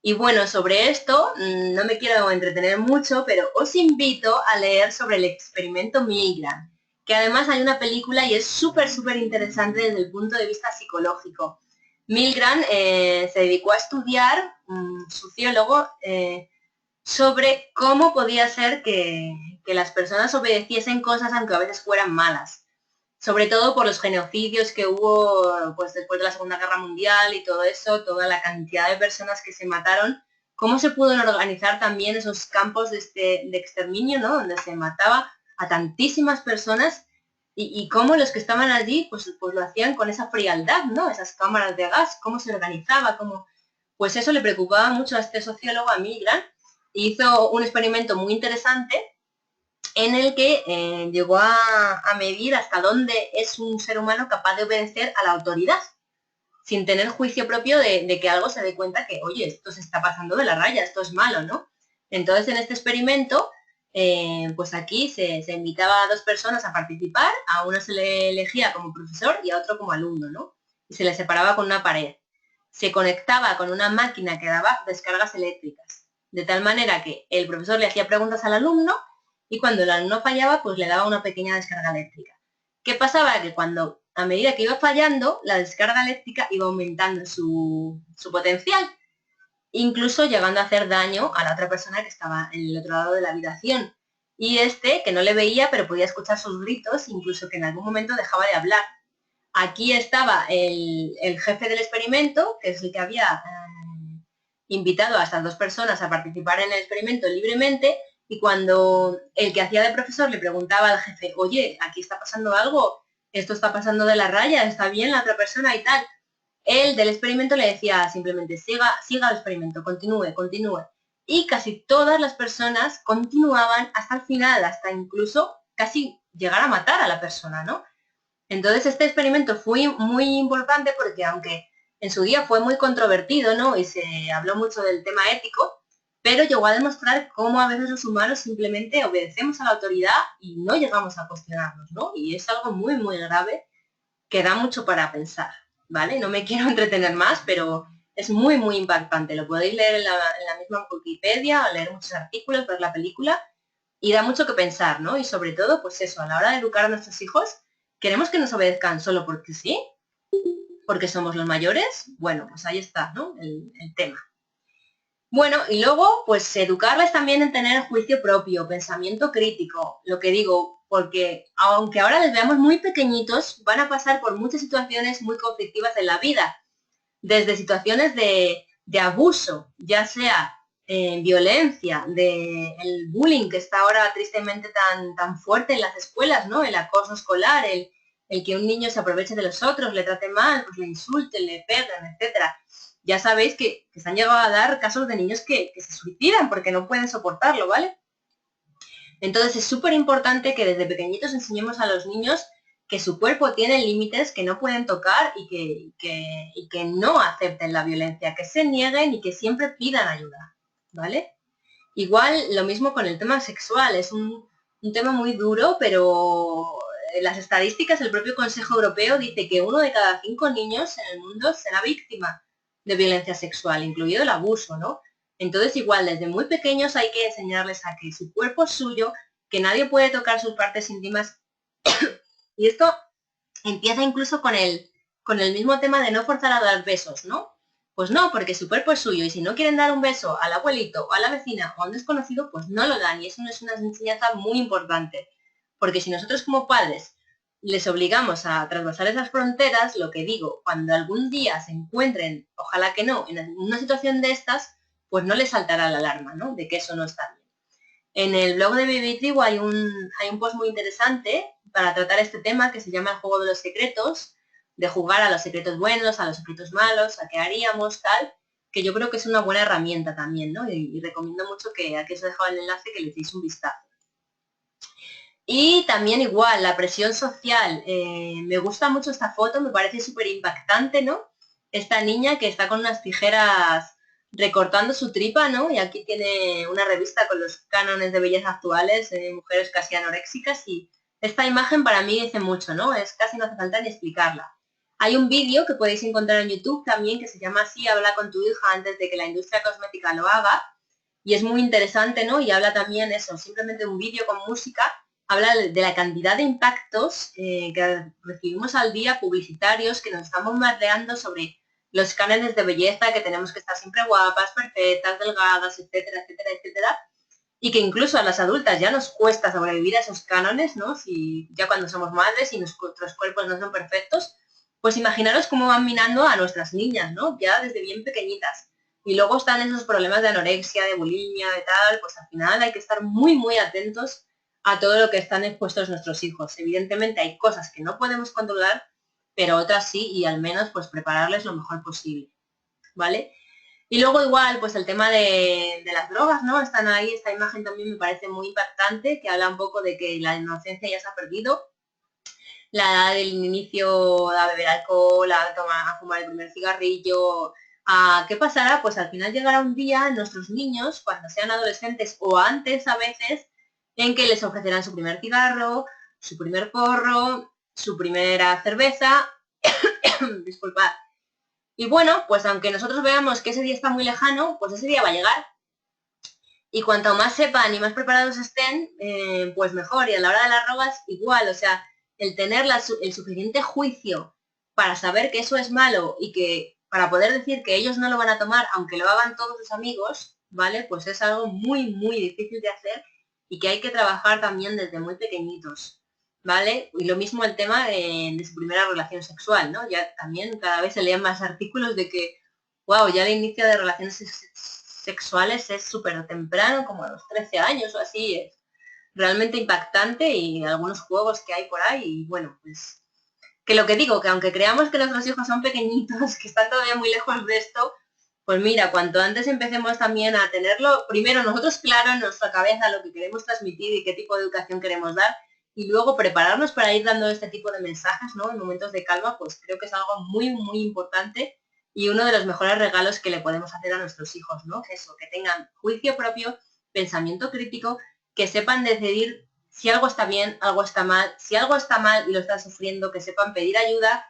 Y bueno, sobre esto no me quiero entretener mucho, pero os invito a leer sobre el experimento Milgram, que además hay una película y es súper, súper interesante desde el punto de vista psicológico. Milgram se dedicó a estudiar, sociólogo, sobre cómo podía ser que las personas obedeciesen cosas aunque a veces fueran malas. Sobre todo por los genocidios que hubo pues, después de la Segunda Guerra Mundial y todo eso, toda la cantidad de personas que se mataron, cómo se pudo organizar también esos campos de exterminio, ¿no? Donde se mataba a tantísimas personas y cómo los que estaban allí pues lo hacían con esa frialdad, ¿no? Esas cámaras de gas, cómo se organizaba, cómo... Pues eso le preocupaba mucho a este sociólogo, a Milgram, e hizo un experimento muy interesante en el que llegó a medir hasta dónde es un ser humano capaz de obedecer a la autoridad, sin tener juicio propio de que algo se dé cuenta que, oye, esto se está pasando de la raya, esto es malo, ¿no? Entonces, en este experimento, pues aquí se invitaba a dos personas a participar, a uno se le elegía como profesor y a otro como alumno, ¿no? Y se le separaba con una pared. Se conectaba con una máquina que daba descargas eléctricas, de tal manera que el profesor le hacía preguntas al alumno y cuando el alumno fallaba, pues le daba una pequeña descarga eléctrica. ¿Qué pasaba? Que cuando, a medida que iba fallando, la descarga eléctrica iba aumentando su potencial, incluso llegando a hacer daño a la otra persona que estaba en el otro lado de la habitación. Y este, que no le veía, pero podía escuchar sus gritos, incluso que en algún momento dejaba de hablar. Aquí estaba el jefe del experimento, que es el que había invitado a estas dos personas a participar en el experimento libremente, y cuando el que hacía de profesor le preguntaba al jefe, oye, aquí está pasando algo, esto está pasando de la raya, está bien la otra persona y tal, él del experimento le decía simplemente, siga el experimento, continúe, continúe. Y casi todas las personas continuaban hasta el final, hasta incluso casi llegar a matar a la persona, ¿no? Entonces este experimento fue muy importante porque aunque en su día fue muy controvertido, ¿no? Y se habló mucho del tema ético, pero llegó a demostrar cómo a veces los humanos simplemente obedecemos a la autoridad y no llegamos a cuestionarnos, ¿no? Y es algo muy, muy grave que da mucho para pensar, ¿vale? No me quiero entretener más, pero es muy, muy impactante. Lo podéis leer en la misma Wikipedia, leer muchos artículos, ver la película y da mucho que pensar, ¿no? Y sobre todo, pues eso, a la hora de educar a nuestros hijos, ¿queremos que nos obedezcan solo porque sí? ¿Porque somos los mayores? Bueno, pues ahí está, ¿no? El tema. Bueno, y luego, pues educarles también en tener juicio propio, pensamiento crítico, lo que digo, porque aunque ahora les veamos muy pequeñitos, van a pasar por muchas situaciones muy conflictivas en la vida, desde situaciones de abuso, ya sea violencia, de el bullying que está ahora tristemente tan fuerte en las escuelas, ¿no? El acoso escolar, el que un niño se aproveche de los otros, le trate mal, pues le insulten, le peguen, etcétera. Ya sabéis que se han llegado a dar casos de niños que se suicidan porque no pueden soportarlo, ¿vale? Entonces es súper importante que desde pequeñitos enseñemos a los niños que su cuerpo tiene límites que no pueden tocar y que no acepten la violencia, que se nieguen y que siempre pidan ayuda, ¿vale? Igual lo mismo con el tema sexual, es un tema muy duro, pero las estadísticas, el propio Consejo Europeo dice que 1 de cada 5 niños en el mundo será víctima de violencia sexual, incluido el abuso, ¿no? Entonces igual desde muy pequeños hay que enseñarles a que su cuerpo es suyo, que nadie puede tocar sus partes íntimas y esto empieza incluso con el mismo tema de no forzar a dar besos, ¿no? Pues no, porque su cuerpo es suyo y si no quieren dar un beso al abuelito o a la vecina o a un desconocido, pues no lo dan y eso no es una enseñanza muy importante. Porque si nosotros como padres les obligamos a traspasar esas fronteras, lo que digo, cuando algún día se encuentren, ojalá que no, en una situación de estas, pues no les saltará la alarma, ¿no? De que eso no está bien. En el blog de Baby Tribu hay un post muy interesante para tratar este tema que se llama el juego de los secretos, de jugar a los secretos buenos, a los secretos malos, a qué haríamos, tal, que yo creo que es una buena herramienta también, ¿no? Y recomiendo mucho que aquí os he dejado el enlace que le echéis un vistazo. Y también igual, la presión social. Me gusta mucho esta foto, me parece súper impactante, ¿no? Esta niña que está con unas tijeras recortando su tripa, ¿no? Y aquí tiene una revista con los cánones de belleza actuales, mujeres casi anoréxicas, y esta imagen para mí dice mucho, ¿no? Es casi no hace falta ni explicarla. Hay un vídeo que podéis encontrar en YouTube también que se llama así, habla con tu hija antes de que la industria cosmética lo haga, y es muy interesante, ¿no? Y habla también eso, simplemente un vídeo con música, habla de la cantidad de impactos que recibimos al día publicitarios que nos están bombardeando sobre los cánones de belleza, que tenemos que estar siempre guapas, perfectas, delgadas, etcétera, etcétera, etcétera, y que incluso a las adultas ya nos cuesta sobrevivir a esos cánones, ¿no? Si ya cuando somos madres y nuestros cuerpos no son perfectos, pues imaginaros cómo van minando a nuestras niñas, ¿no? Ya desde bien pequeñitas. Y luego están esos problemas de anorexia, de bulimia, de tal, pues al final hay que estar muy, muy atentos a todo lo que están expuestos nuestros hijos. Evidentemente hay cosas que no podemos controlar, pero otras sí, y al menos pues prepararles lo mejor posible, ¿vale? Y luego igual, pues el tema de las drogas, ¿no? Están ahí, esta imagen también me parece muy impactante, que habla un poco de que la inocencia ya se ha perdido, la edad del inicio a beber alcohol, a fumar el primer cigarrillo, a qué pasará, pues al final llegará un día nuestros niños, cuando sean adolescentes o antes a veces, en que les ofrecerán su primer cigarro, su primer porro, su primera cerveza, disculpad. Y bueno, pues aunque nosotros veamos que ese día está muy lejano, pues ese día va a llegar. Y cuanto más sepan y más preparados estén, pues mejor. Y a la hora de las drogas, igual. O sea, el tener el suficiente juicio para saber que eso es malo y que para poder decir que ellos no lo van a tomar, aunque lo hagan todos sus amigos, ¿vale? Pues es algo muy, muy difícil de hacer y que hay que trabajar también desde muy pequeñitos, ¿vale? Y lo mismo el tema de su primera relación sexual, ¿no? Ya también cada vez se leen más artículos de que, wow, ya el inicio de relaciones sexuales es súper temprano, como a los 13 años o así, es realmente impactante y algunos juegos que hay por ahí, y bueno, pues que lo que digo, que aunque creamos que nuestros hijos son pequeñitos, que están todavía muy lejos de esto, pues mira, cuanto antes empecemos también a tenerlo, primero nosotros claro en nuestra cabeza lo que queremos transmitir y qué tipo de educación queremos dar, y luego prepararnos para ir dando este tipo de mensajes, ¿no? En momentos de calma, pues creo que es algo muy, muy importante y uno de los mejores regalos que le podemos hacer a nuestros hijos, ¿no? Eso, que tengan juicio propio, pensamiento crítico, que sepan decidir si algo está bien, algo está mal, si algo está mal y lo están sufriendo, que sepan pedir ayuda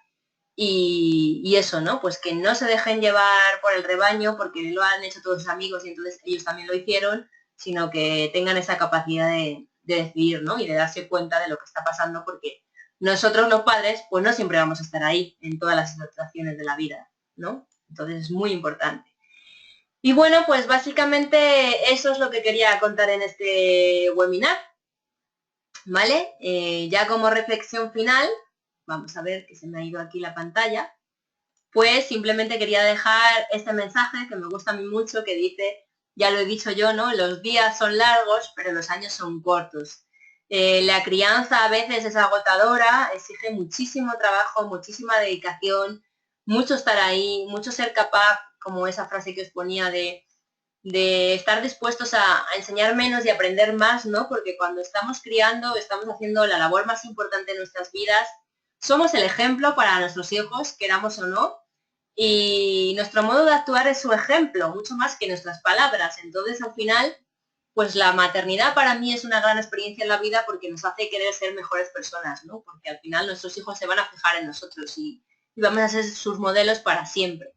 y eso, ¿no? Pues que no se dejen llevar por el rebaño porque lo han hecho todos sus amigos y entonces ellos también lo hicieron, sino que tengan esa capacidad de decidir, ¿no? Y de darse cuenta de lo que está pasando, porque nosotros los padres, pues no siempre vamos a estar ahí en todas las situaciones de la vida, ¿no? Entonces es muy importante. Y bueno, pues básicamente eso es lo que quería contar en este webinar, ¿vale? Ya como reflexión final, vamos a ver que se me ha ido aquí la pantalla, pues simplemente quería dejar este mensaje que me gusta a mí mucho, que dice, ya lo he dicho yo, ¿no? Los días son largos, pero los años son cortos. La crianza a veces es agotadora, exige muchísimo trabajo, muchísima dedicación, mucho estar ahí, mucho ser capaz, como esa frase que os ponía de estar dispuestos a enseñar menos y aprender más, ¿no? Porque cuando estamos criando, estamos haciendo la labor más importante de nuestras vidas, somos el ejemplo para nuestros hijos, queramos o no, y nuestro modo de actuar es su ejemplo, mucho más que nuestras palabras. Entonces, al final, pues la maternidad para mí es una gran experiencia en la vida porque nos hace querer ser mejores personas, ¿no? Porque al final nuestros hijos se van a fijar en nosotros y vamos a ser sus modelos para siempre.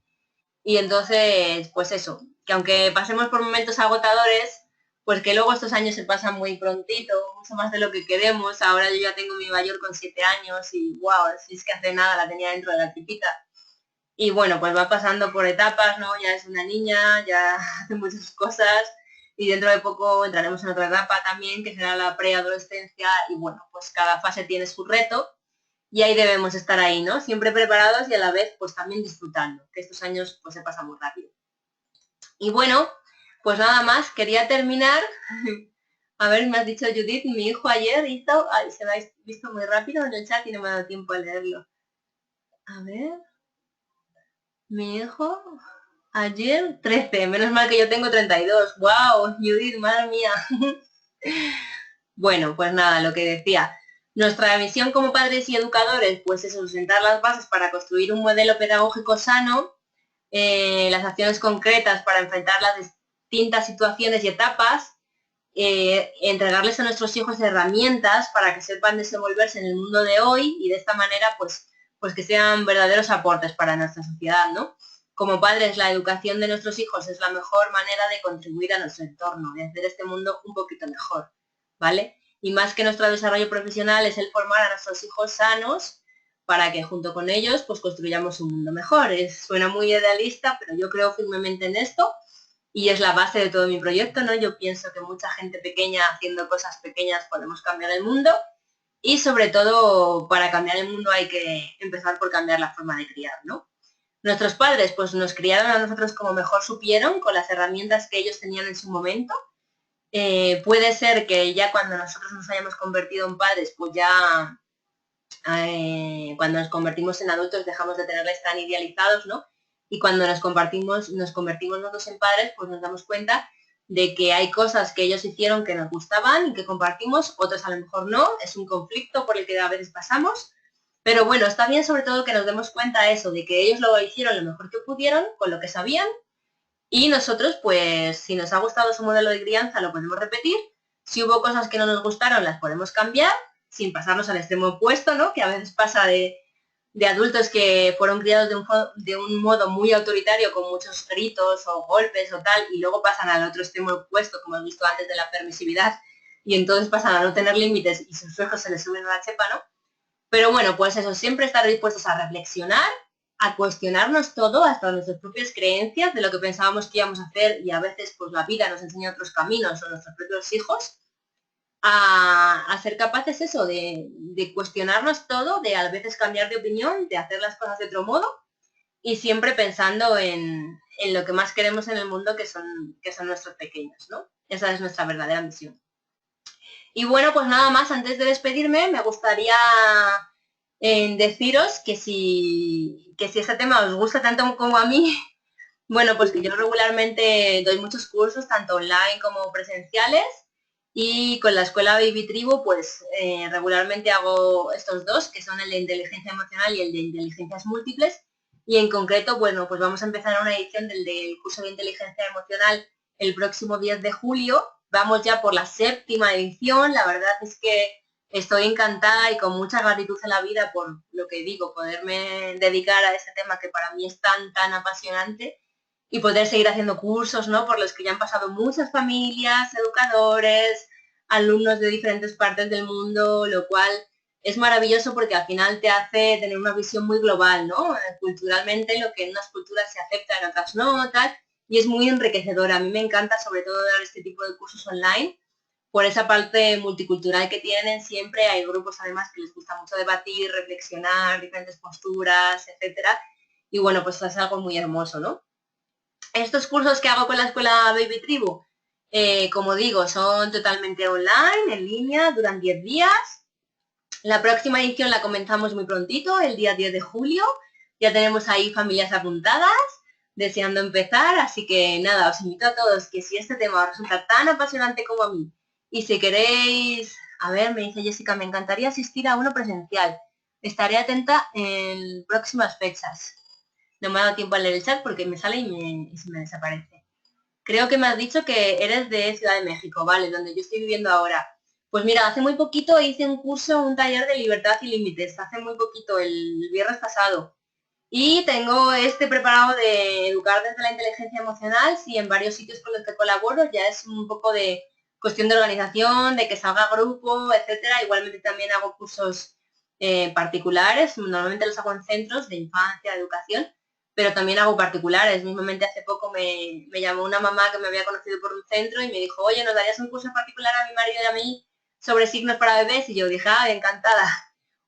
Y entonces, pues eso, que aunque pasemos por momentos agotadores, pues que luego estos años se pasan muy prontito, mucho más de lo que queremos. Ahora yo ya tengo mi mayor con 7 años y wow, si es que hace nada la tenía dentro de la tripita. Y bueno, pues va pasando por etapas, ¿no? Ya es una niña, ya hace muchas cosas y dentro de poco entraremos en otra etapa también, que será la preadolescencia y bueno, pues cada fase tiene su reto y ahí debemos estar ahí, ¿no? Siempre preparados y a la vez pues también disfrutando, que estos años pues se pasan muy rápido. Y bueno, pues nada más, quería terminar. A ver, me has dicho Judith, mi hijo ayer hizo, ay, se me ha visto muy rápido en el chat y no me ha dado tiempo a leerlo. A ver, mi hijo ayer 13, menos mal que yo tengo 32. ¡Wow! Judith, madre mía. Bueno, pues nada, lo que decía. Nuestra misión como padres y educadores, pues es sentar las bases para construir un modelo pedagógico sano, las acciones concretas para enfrentar las distintas situaciones y etapas, entregarles a nuestros hijos herramientas para que sepan desenvolverse en el mundo de hoy y de esta manera, pues que sean verdaderos aportes para nuestra sociedad, ¿no? Como padres, la educación de nuestros hijos es la mejor manera de contribuir a nuestro entorno, de hacer este mundo un poquito mejor, ¿vale? Y más que nuestro desarrollo profesional es el formar a nuestros hijos sanos para que junto con ellos pues construyamos un mundo mejor. Suena muy idealista, pero yo creo firmemente en esto y es la base de todo mi proyecto, ¿no? Yo pienso que mucha gente pequeña haciendo cosas pequeñas podemos cambiar el mundo y sobre todo para cambiar el mundo hay que empezar por cambiar la forma de criar, ¿no? Nuestros padres pues nos criaron a nosotros como mejor supieron, con las herramientas que ellos tenían en su momento. Puede ser que ya cuando nosotros nos hayamos convertido en padres, pues ya cuando nos convertimos en adultos dejamos de tenerles tan idealizados, ¿no? Y cuando nos convertimos nosotros en padres, pues nos damos cuenta de que hay cosas que ellos hicieron que nos gustaban y que compartimos, otras a lo mejor no, es un conflicto por el que a veces pasamos, pero bueno, está bien sobre todo que nos demos cuenta de eso, de que ellos lo hicieron lo mejor que pudieron, con lo que sabían, y nosotros, pues, si nos ha gustado su modelo de crianza, lo podemos repetir. Si hubo cosas que no nos gustaron, las podemos cambiar, sin pasarnos al extremo opuesto, ¿no? Que a veces pasa de adultos que fueron criados de un modo muy autoritario, con muchos gritos o golpes o tal, y luego pasan al otro extremo opuesto, como hemos visto antes, de la permisividad, y entonces pasan a no tener límites y sus hijos se les suben a la chepa, ¿no? Pero bueno, pues eso, siempre estar dispuestos a reflexionar, a cuestionarnos todo, hasta nuestras propias creencias, de lo que pensábamos que íbamos a hacer y a veces pues la vida nos enseña otros caminos o nuestros propios hijos, a ser capaces eso, de cuestionarnos todo, de a veces cambiar de opinión, de hacer las cosas de otro modo y siempre pensando en lo que más queremos en el mundo, que son nuestros pequeños, ¿no? Esa es nuestra verdadera misión. Y bueno, pues nada más, antes de despedirme, me gustaría deciros que si este tema os gusta tanto como a mí, bueno, pues que yo regularmente doy muchos cursos, tanto online como presenciales, y con la escuela Baby Tribu, pues regularmente hago estos dos, que son el de inteligencia emocional y el de inteligencias múltiples, y en concreto, bueno, pues vamos a empezar una edición del curso de inteligencia emocional el próximo 10 de julio, vamos ya por la 7ª edición, la verdad es que estoy encantada y con mucha gratitud en la vida por lo que digo, poderme dedicar a ese tema que para mí es tan apasionante y poder seguir haciendo cursos, ¿no? Por los que ya han pasado muchas familias, educadores, alumnos de diferentes partes del mundo, lo cual es maravilloso porque al final te hace tener una visión muy global, ¿no? Culturalmente, lo que en unas culturas se acepta, en otras no, tal, y es muy enriquecedora. A mí me encanta sobre todo dar este tipo de cursos online por esa parte multicultural que tienen. Siempre hay grupos además que les gusta mucho debatir, reflexionar, diferentes posturas, etcétera. Y bueno, pues es algo muy hermoso, ¿no? Estos cursos que hago con la escuela Baby Tribu, como digo, son totalmente online, en línea, duran 10 días. La próxima edición la comenzamos muy prontito, el día 10 de julio. Ya tenemos ahí familias apuntadas, deseando empezar. Así que nada, os invito a todos que si este tema os resulta tan apasionante como a mí, y si queréis, a ver, me dice Jessica, me encantaría asistir a uno presencial. Estaré atenta en próximas fechas. No me ha dado tiempo a leer el chat porque me sale y se me desaparece. Creo que me has dicho que eres de Ciudad de México, ¿vale? Donde yo estoy viviendo ahora. Pues mira, hace muy poquito hice un curso, un taller de libertad y límites. Hace muy poquito, el viernes pasado. Y tengo este preparado de educar desde la inteligencia emocional. Sí, en varios sitios con los que colaboro ya es un poco de cuestión de organización, de que salga grupo, etcétera. Igualmente también hago cursos particulares. Normalmente los hago en centros de infancia, de educación, pero también hago particulares. Mismamente hace poco me llamó una mamá que me había conocido por un centro y me dijo, oye, ¿nos darías un curso particular a mi marido y a mí sobre signos para bebés? Y yo dije, ah, encantada.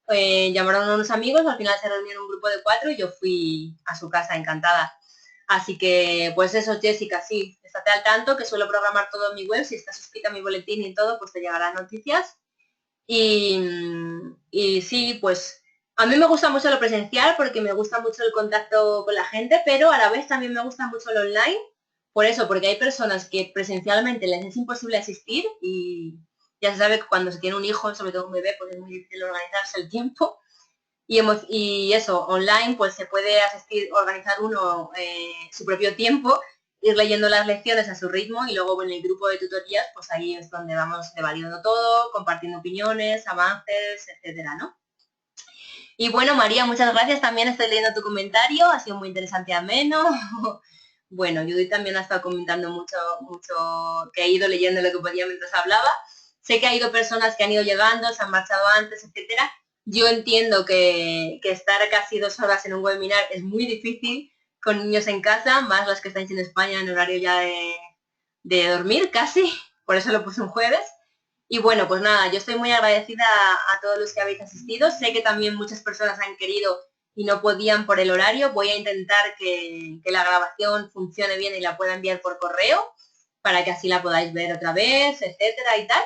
Llamaron a unos amigos, al final se reunieron un grupo de 4 y yo fui a su casa encantada. Así que, pues eso, Jessica, sí, estate al tanto, que suelo programar todo en mi web. Si estás suscrita a mi boletín y todo, pues te llegarán noticias. Y, y sí, pues a mí me gusta mucho lo presencial porque me gusta mucho el contacto con la gente, pero a la vez también me gusta mucho lo online. Por eso, porque hay personas que presencialmente les es imposible asistir y ya se sabe que cuando se tiene un hijo, sobre todo un bebé, pues es muy difícil organizarse el tiempo. Y eso, online, pues se puede asistir, organizar uno su propio tiempo, ir leyendo las lecciones a su ritmo y luego en el grupo de tutorías, pues ahí es donde vamos debatiendo todo, compartiendo opiniones, avances, etcétera, ¿no? Y bueno, María, muchas gracias. También estoy leyendo tu comentario, ha sido muy interesante y ameno. Bueno, Judith también ha estado comentando mucho, que ha ido leyendo lo que podía mientras hablaba. Sé que ha ido personas que han ido llegando, se han marchado antes, etcétera. Yo entiendo que estar casi 2 horas en un webinar es muy difícil con niños en casa, más los que estáis en España en horario ya de dormir casi, por eso lo puse un jueves. Y bueno, pues nada, yo estoy muy agradecida a todos los que habéis asistido. Sé que también muchas personas han querido y no podían por el horario. Voy a intentar que la grabación funcione bien y la pueda enviar por correo para que así la podáis ver otra vez, etcétera y tal.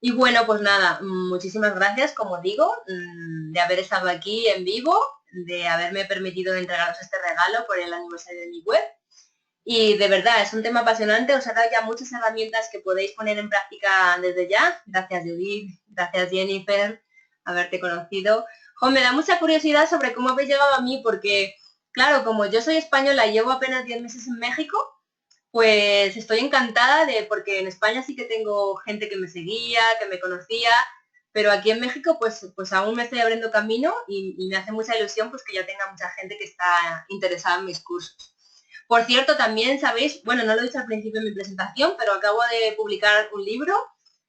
Y bueno, pues nada, muchísimas gracias, como digo, de haber estado aquí en vivo, de haberme permitido entregaros este regalo por el aniversario de mi web. Y de verdad, es un tema apasionante, os ha dado ya muchas herramientas que podéis poner en práctica desde ya. Gracias Judith, gracias Jennifer, haberte conocido. Jo, me da mucha curiosidad sobre cómo habéis llegado a mí, porque claro, como yo soy española y llevo apenas 10 meses en México, pues estoy encantada porque en España sí que tengo gente que me seguía, que me conocía, pero aquí en México pues aún me estoy abriendo camino y me hace mucha ilusión pues que ya tenga mucha gente que está interesada en mis cursos. Por cierto, también sabéis, bueno, no lo he dicho al principio de mi presentación, pero acabo de publicar un libro.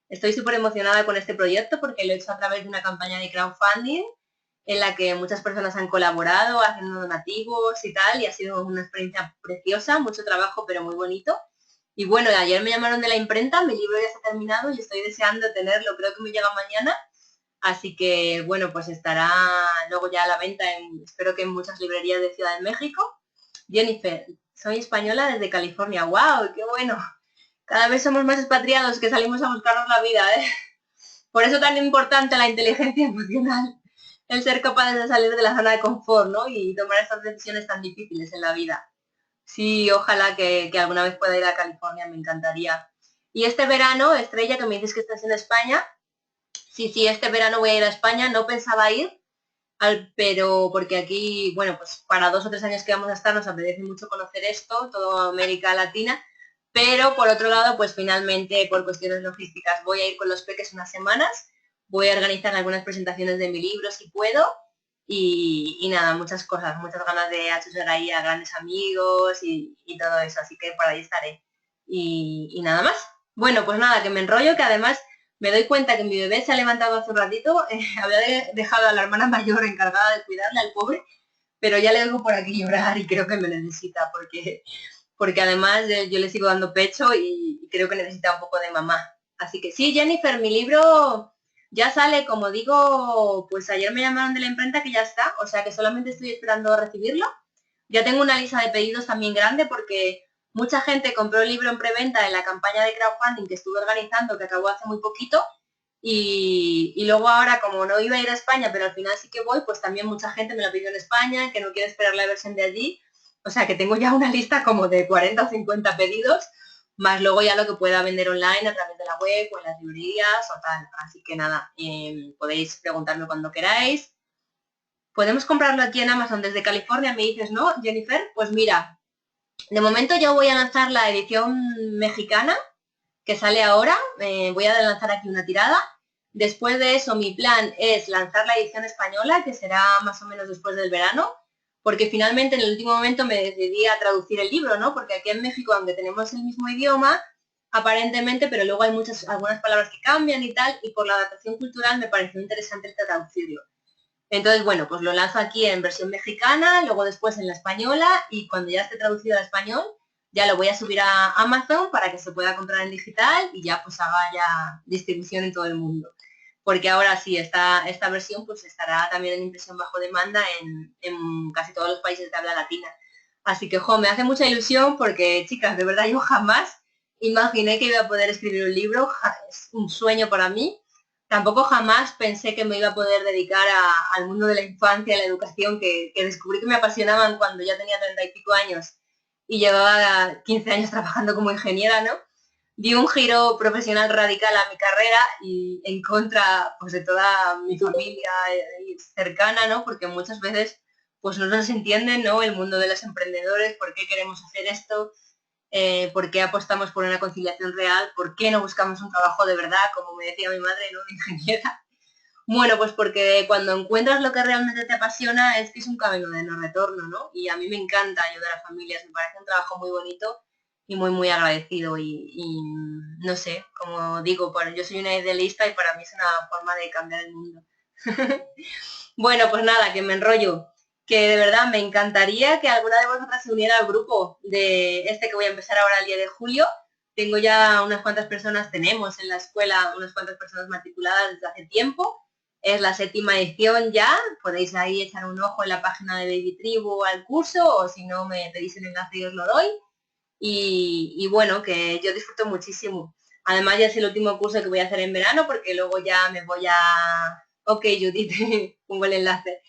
Estoy súper emocionada con este proyecto porque lo he hecho a través de una campaña de crowdfunding en la que muchas personas han colaborado haciendo donativos y tal, y ha sido una experiencia preciosa, mucho trabajo, pero muy bonito. Y bueno, ayer me llamaron de la imprenta, mi libro ya está terminado y estoy deseando tenerlo, creo que me llega mañana. Así que, bueno, pues estará luego ya a la venta, espero que en muchas librerías de Ciudad de México. Jennifer, soy española desde California. ¡Wow! ¡Qué bueno! Cada vez somos más expatriados que salimos a buscarnos la vida, ¿eh? Por eso tan importante la inteligencia emocional, el ser capaces de salir de la zona de confort, ¿no? Y tomar estas decisiones tan difíciles en la vida. Sí, ojalá que alguna vez pueda ir a California, me encantaría. Y este verano, Estrella, que me dices que estás en España, sí, este verano voy a ir a España, no pensaba ir, pero porque aquí, bueno, pues para 2 o 3 años que vamos a estar nos apetece mucho conocer esto, toda América Latina, pero por otro lado, pues finalmente por cuestiones logísticas voy a ir con los peques unas semanas, voy a organizar algunas presentaciones de mi libro si puedo, y nada, muchas cosas, muchas ganas de achuchar ahí a grandes amigos y todo eso, así que por ahí estaré. Y nada más. Bueno, pues nada, que me enrollo, que además me doy cuenta que mi bebé se ha levantado hace un ratito, había dejado a la hermana mayor encargada de cuidarle al pobre, pero ya le oigo por aquí llorar y creo que me necesita, porque además yo le sigo dando pecho y creo que necesita un poco de mamá. Así que sí, Jennifer, mi libro ya sale, como digo, pues ayer me llamaron de la imprenta que ya está, o sea que solamente estoy esperando a recibirlo. Ya tengo una lista de pedidos también grande porque mucha gente compró el libro en preventa en la campaña de crowdfunding que estuve organizando, que acabó hace muy poquito, y luego ahora, como no iba a ir a España, pero al final sí que voy, pues también mucha gente me lo pidió en España, que no quiere esperar la versión de allí. O sea que tengo ya una lista como de 40 o 50 pedidos, más luego ya lo que pueda vender online a través de la web o en las librerías o tal. Así que nada, podéis preguntarme cuando queráis. Podemos comprarlo aquí en Amazon desde California, me dices, ¿no, Jennifer? Pues mira, de momento yo voy a lanzar la edición mexicana, que sale ahora, voy a lanzar aquí una tirada. Después de eso, mi plan es lanzar la edición española, que será más o menos después del verano, porque finalmente en el último momento me decidí a traducir el libro, ¿no? Porque aquí en México, aunque tenemos el mismo idioma, aparentemente, pero luego hay algunas palabras que cambian y tal, y por la adaptación cultural me pareció interesante traducirlo. Entonces, bueno, pues lo lanzo aquí en versión mexicana, luego después en la española y cuando ya esté traducido al español, ya lo voy a subir a Amazon para que se pueda comprar en digital y ya pues haga ya distribución en todo el mundo. Porque ahora sí, esta versión pues estará también en impresión bajo demanda en casi todos los países de habla latina. Así que, jo, me hace mucha ilusión porque, chicas, de verdad yo jamás imaginé que iba a poder escribir un libro, es un sueño para mí. Tampoco jamás pensé que me iba a poder dedicar al mundo de la infancia y la educación, que descubrí que me apasionaban cuando ya tenía 30 y pico años y llevaba 15 años trabajando como ingeniera, ¿no? Di un giro profesional radical a mi carrera y en contra pues, de toda mi familia cercana, ¿no? Porque muchas veces pues no nos entienden, ¿no? El mundo de los emprendedores, por qué queremos hacer esto, por qué apostamos por una conciliación real, por qué no buscamos un trabajo de verdad, como me decía mi madre, ¿no? De ingeniera. Bueno, pues porque cuando encuentras lo que realmente te apasiona es que es un camino de no retorno, ¿no? Y a mí me encanta ayudar a familias, me parece un trabajo muy bonito y muy, muy agradecido. Y no sé, como digo, yo soy una idealista y para mí es una forma de cambiar el mundo. Bueno, pues nada, que me enrollo. Que de verdad me encantaría que alguna de vosotras se uniera al grupo de este que voy a empezar ahora el 10 de julio. Tengo ya unas cuantas personas, tenemos en la escuela unas cuantas personas matriculadas desde hace tiempo. Es la 7ª edición ya, podéis ahí echar un ojo en la página de Baby Tribu al curso o si no me pedís el enlace y os lo doy. Y bueno, que yo disfruto muchísimo. Además ya es el último curso que voy a hacer en verano porque luego ya me voy a... Ok, Judith, pongo el enlace.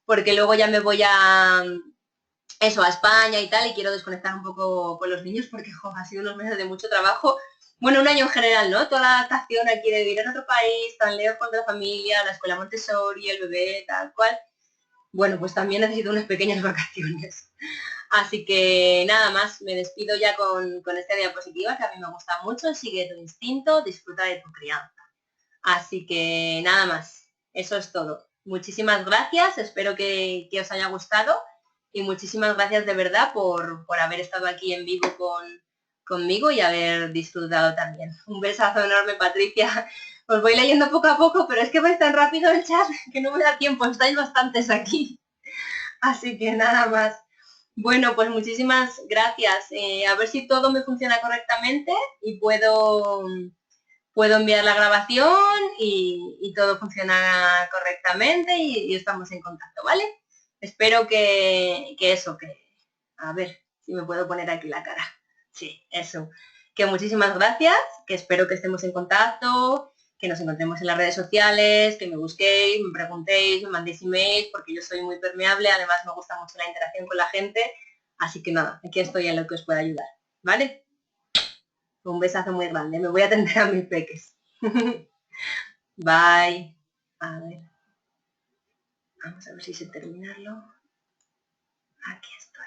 Porque luego ya me voy a eso, a España y tal, y quiero desconectar un poco con los niños porque jo, ha sido unos meses de mucho trabajo. Bueno, un año en general, ¿no? Toda la adaptación aquí de vivir en otro país, tan lejos de la familia, la escuela Montessori, el bebé, tal cual. Bueno, pues también necesito unas pequeñas vacaciones. Así que nada más, me despido ya con esta diapositiva que a mí me gusta mucho. Sigue tu instinto, disfruta de tu crianza. Así que nada más, eso es todo. Muchísimas gracias, espero que os haya gustado y muchísimas gracias de verdad por haber estado aquí en vivo conmigo y haber disfrutado también. Un besazo enorme, Patricia. Os voy leyendo poco a poco, pero es que vais tan rápido el chat que no me da tiempo, estáis bastantes aquí. Así que nada más. Bueno, pues muchísimas gracias. A ver si todo me funciona correctamente y puedo enviar la grabación y todo funciona correctamente y estamos en contacto, ¿vale? Espero que eso, que... A ver si me puedo poner aquí la cara. Sí, eso. Que muchísimas gracias, que espero que estemos en contacto, que nos encontremos en las redes sociales, que me busquéis, me preguntéis, me mandéis emails, porque yo soy muy permeable, además me gusta mucho la interacción con la gente, así que nada, aquí estoy en lo que os pueda ayudar, ¿vale? Un besazo muy grande, me voy a atender a mis peques. Bye. A ver, vamos a ver si sé terminarlo. Aquí está.